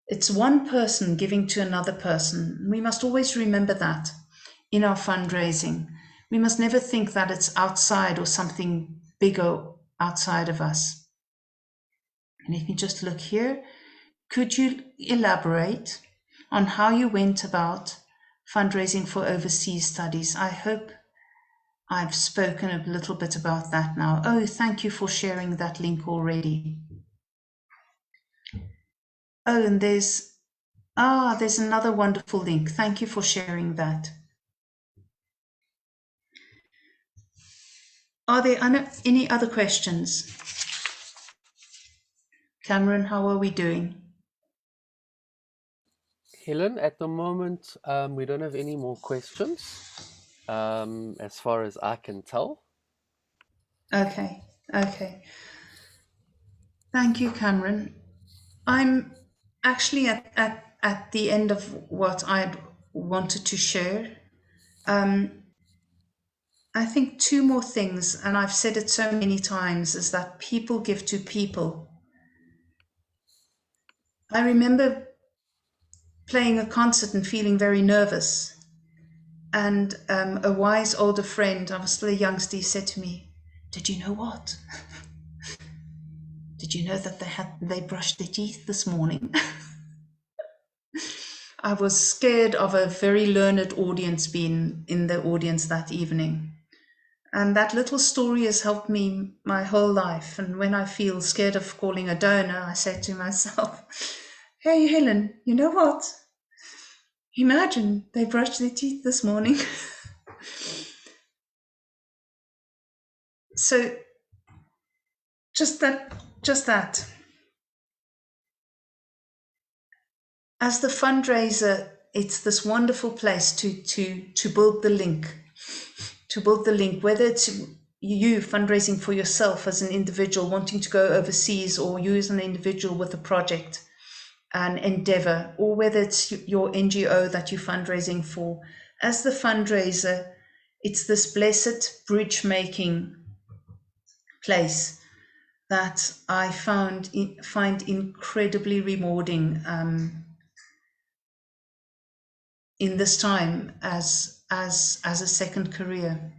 It's one person giving to another person. We must always remember that in our fundraising. We must never think that it's outside or something bigger outside of us. And let me just look here. Could you elaborate on how you went about fundraising for overseas studies? I hope I've spoken a little bit about that now. Oh, thank you for sharing that link already. Oh, and there's another wonderful link. Thank you for sharing that. Are there any other questions? Cameron, how are we doing? Helen, at the moment, we don't have any more questions, as far as I can tell. Okay. Thank you, Cameron. I'm actually at the end of what I'd wanted to share. I think two more things, and I've said it so many times, is that people give to people. I remember playing a concert and feeling very nervous. And a wise older friend, I was still a youngster, he said to me, "Did you know what? Did you know that they brushed their teeth this morning?" I was scared of a very learned audience being in the audience that evening. And that little story has helped me my whole life. And when I feel scared of calling a donor, I say to myself, "Hey, Helen, you know what? Imagine they brushed their teeth this morning." So just that. As the fundraiser, it's this wonderful place to build the link, whether it's you fundraising for yourself as an individual wanting to go overseas, or you as an individual with a project, an endeavor, or whether it's your NGO that you're fundraising for. As the fundraiser, it's this blessed bridge making place that I find incredibly rewarding in this time as a second career.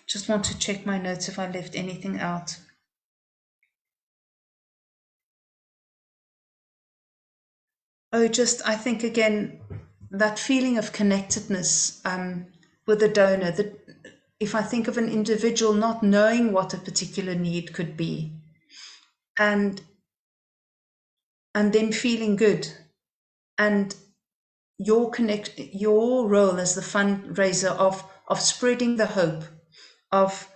Just want to check my notes if I left anything out. Oh, I think again, that feeling of connectedness with the donor. That if I think of an individual not knowing what a particular need could be, and then feeling good, and your role as the fundraiser of spreading the hope, of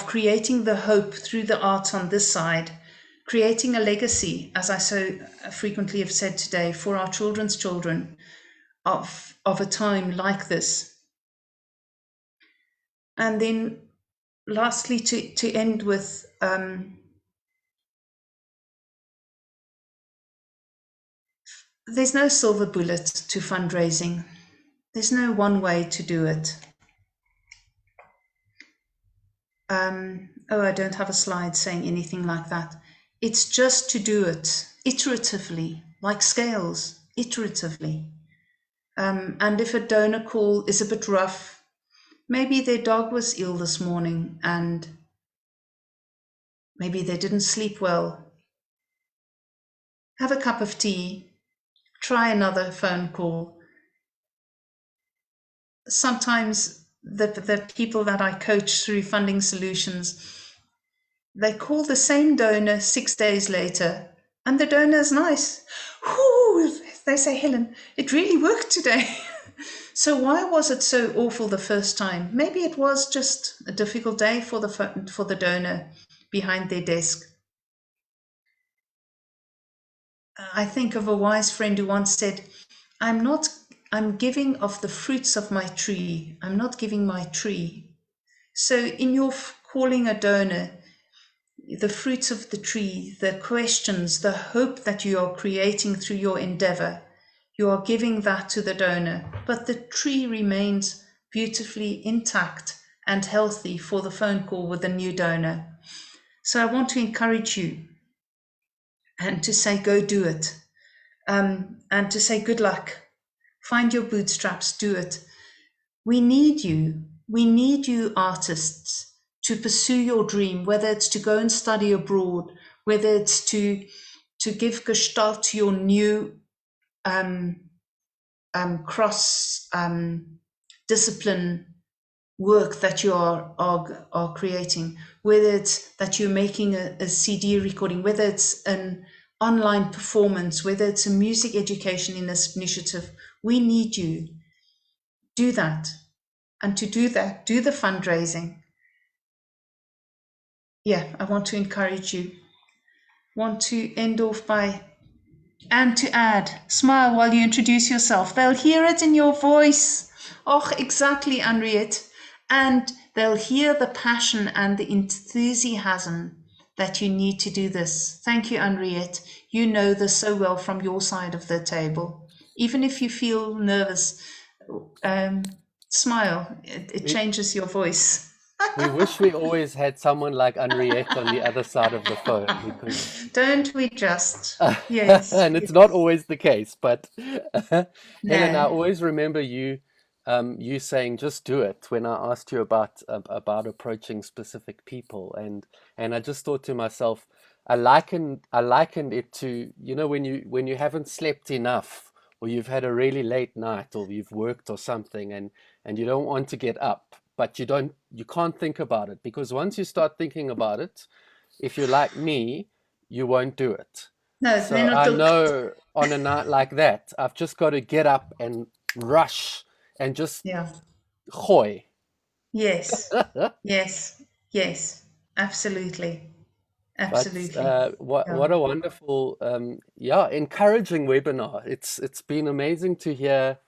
creating the hope through the arts on this side, creating a legacy, as I so frequently have said today, for our children's children, of a time like this. And then lastly, to end with there's no silver bullet to fundraising. There's no one way to do it. I don't have a slide saying anything like that. It's just to do it iteratively, like scales, iteratively. And if a donor call is a bit rough, maybe their dog was ill this morning and maybe they didn't sleep well. Have a cup of tea, try another phone call. Sometimes the people that I coach through Funding Solutions, they call the same donor 6 days later, and the donor is nice. Whoo, they say, Helen, it really worked today. So why was it so awful the first time? Maybe it was just a difficult day for the donor behind their desk. I think of a wise friend who once said, I'm giving of the fruits of my tree. I'm not giving my tree. So in your calling a donor, the fruits of the tree, the questions, the hope that you are creating through your endeavor, you are giving that to the donor, but the tree remains beautifully intact and healthy for the phone call with the new donor. So I want to encourage you and to say, go do it. And to say, good luck. Find your bootstraps, do it. We need you. We need you, artists, to pursue your dream, whether it's to go and study abroad, whether it's to give gestalt to your new cross discipline work that you are creating, whether it's that you're making a CD recording, whether it's an online performance, whether it's a music education in this initiative. We need you. Do that. And to do that, do the fundraising. Yeah, I want to encourage you. Want to end off by, and to add, smile while you introduce yourself. They'll hear it in your voice. Oh, exactly, Henriette. And they'll hear the passion and the enthusiasm that you need to do this. Thank you, Henriette. You know this so well from your side of the table. Even if you feel nervous, smile. It changes your voice. We wish we always had someone like Henriette on the other side of the phone, because Don't we just? Yes. and it's not always the case, but Helen, I No. always remember you you saying just do it when I asked you about approaching specific people, and I just thought to myself, I likened it to, you know, when you haven't slept enough, or you've had a really late night, or you've worked or something, and you don't want to get up, but you can't think about it, because once you start thinking about it, if you're like me, you won't do it. No, then So I know on a night like that, I've just got to get up and rush and just yeah. gooi. Yes. Yes. Yes. Absolutely. But Absolutely. Yeah. what a wonderful yeah, encouraging webinar. It's been amazing to hear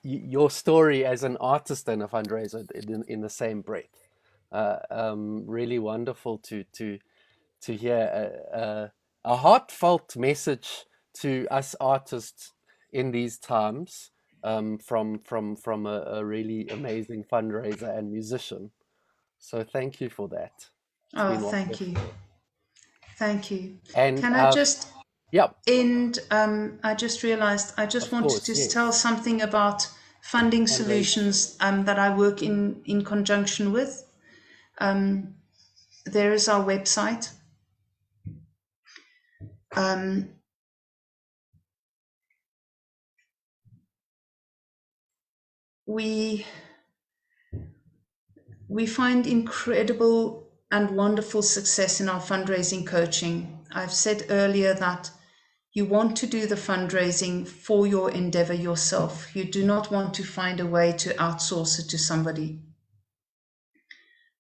your story as an artist and a fundraiser in the same breath. Really wonderful to hear a heartfelt message to us artists in these times, from a really amazing fundraiser and musician. So thank you for that. It's Oh, been thank you. wonderful. Thank you. And Can I just yeah, end? I just realized I just of wanted course, to tell yes. something about funding Fundraise. solutions that I work in conjunction with. There is our website. Um, we find incredible and wonderful success in our fundraising coaching. I've said earlier that you want to do the fundraising for your endeavor yourself. You do not want to find a way to outsource it to somebody.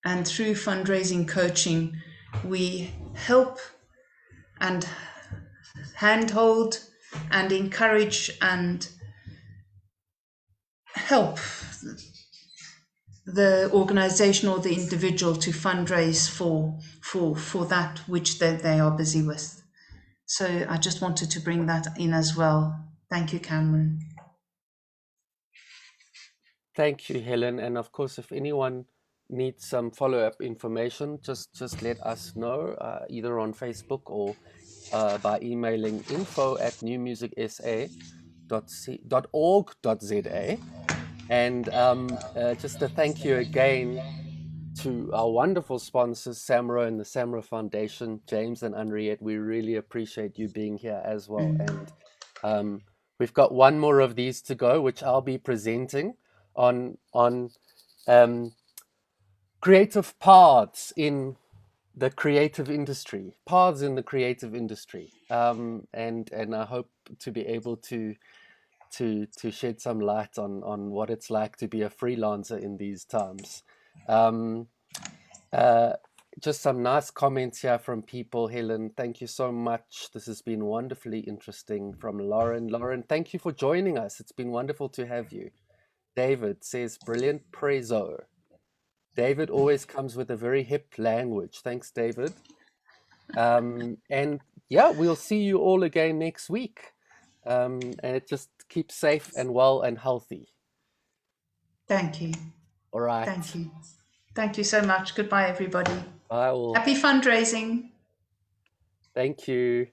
And through fundraising coaching, we help and handhold and encourage and help the organization or the individual to fundraise for that which they are busy with. So I just wanted to bring that in as well. Thank you, Cameron. Thank you, Helen. And of course, if anyone needs some follow-up information, just let us know, either on Facebook or by emailing info@newmusicsa.org.za. And just a thank you again to our wonderful sponsors, Samro and the Samro Foundation, James and Henriette. We really appreciate you being here as well. And we've got one more of these to go, which I'll be presenting on creative paths in the creative industry, and I hope to be able to shed some light on what it's like to be a freelancer in these times. Just some nice comments here from people. Helen, thank you so much. This has been wonderfully interesting. From Lauren, thank you for joining us. It's been wonderful to have you. David says, brilliant prezo. David always comes with a very hip language. Thanks, David. And yeah, we'll see you all again next week. And just keep safe and well and healthy. Thank you. All right. Thank you. Thank you so much. Goodbye, everybody. Bye all. Happy fundraising. Thank you.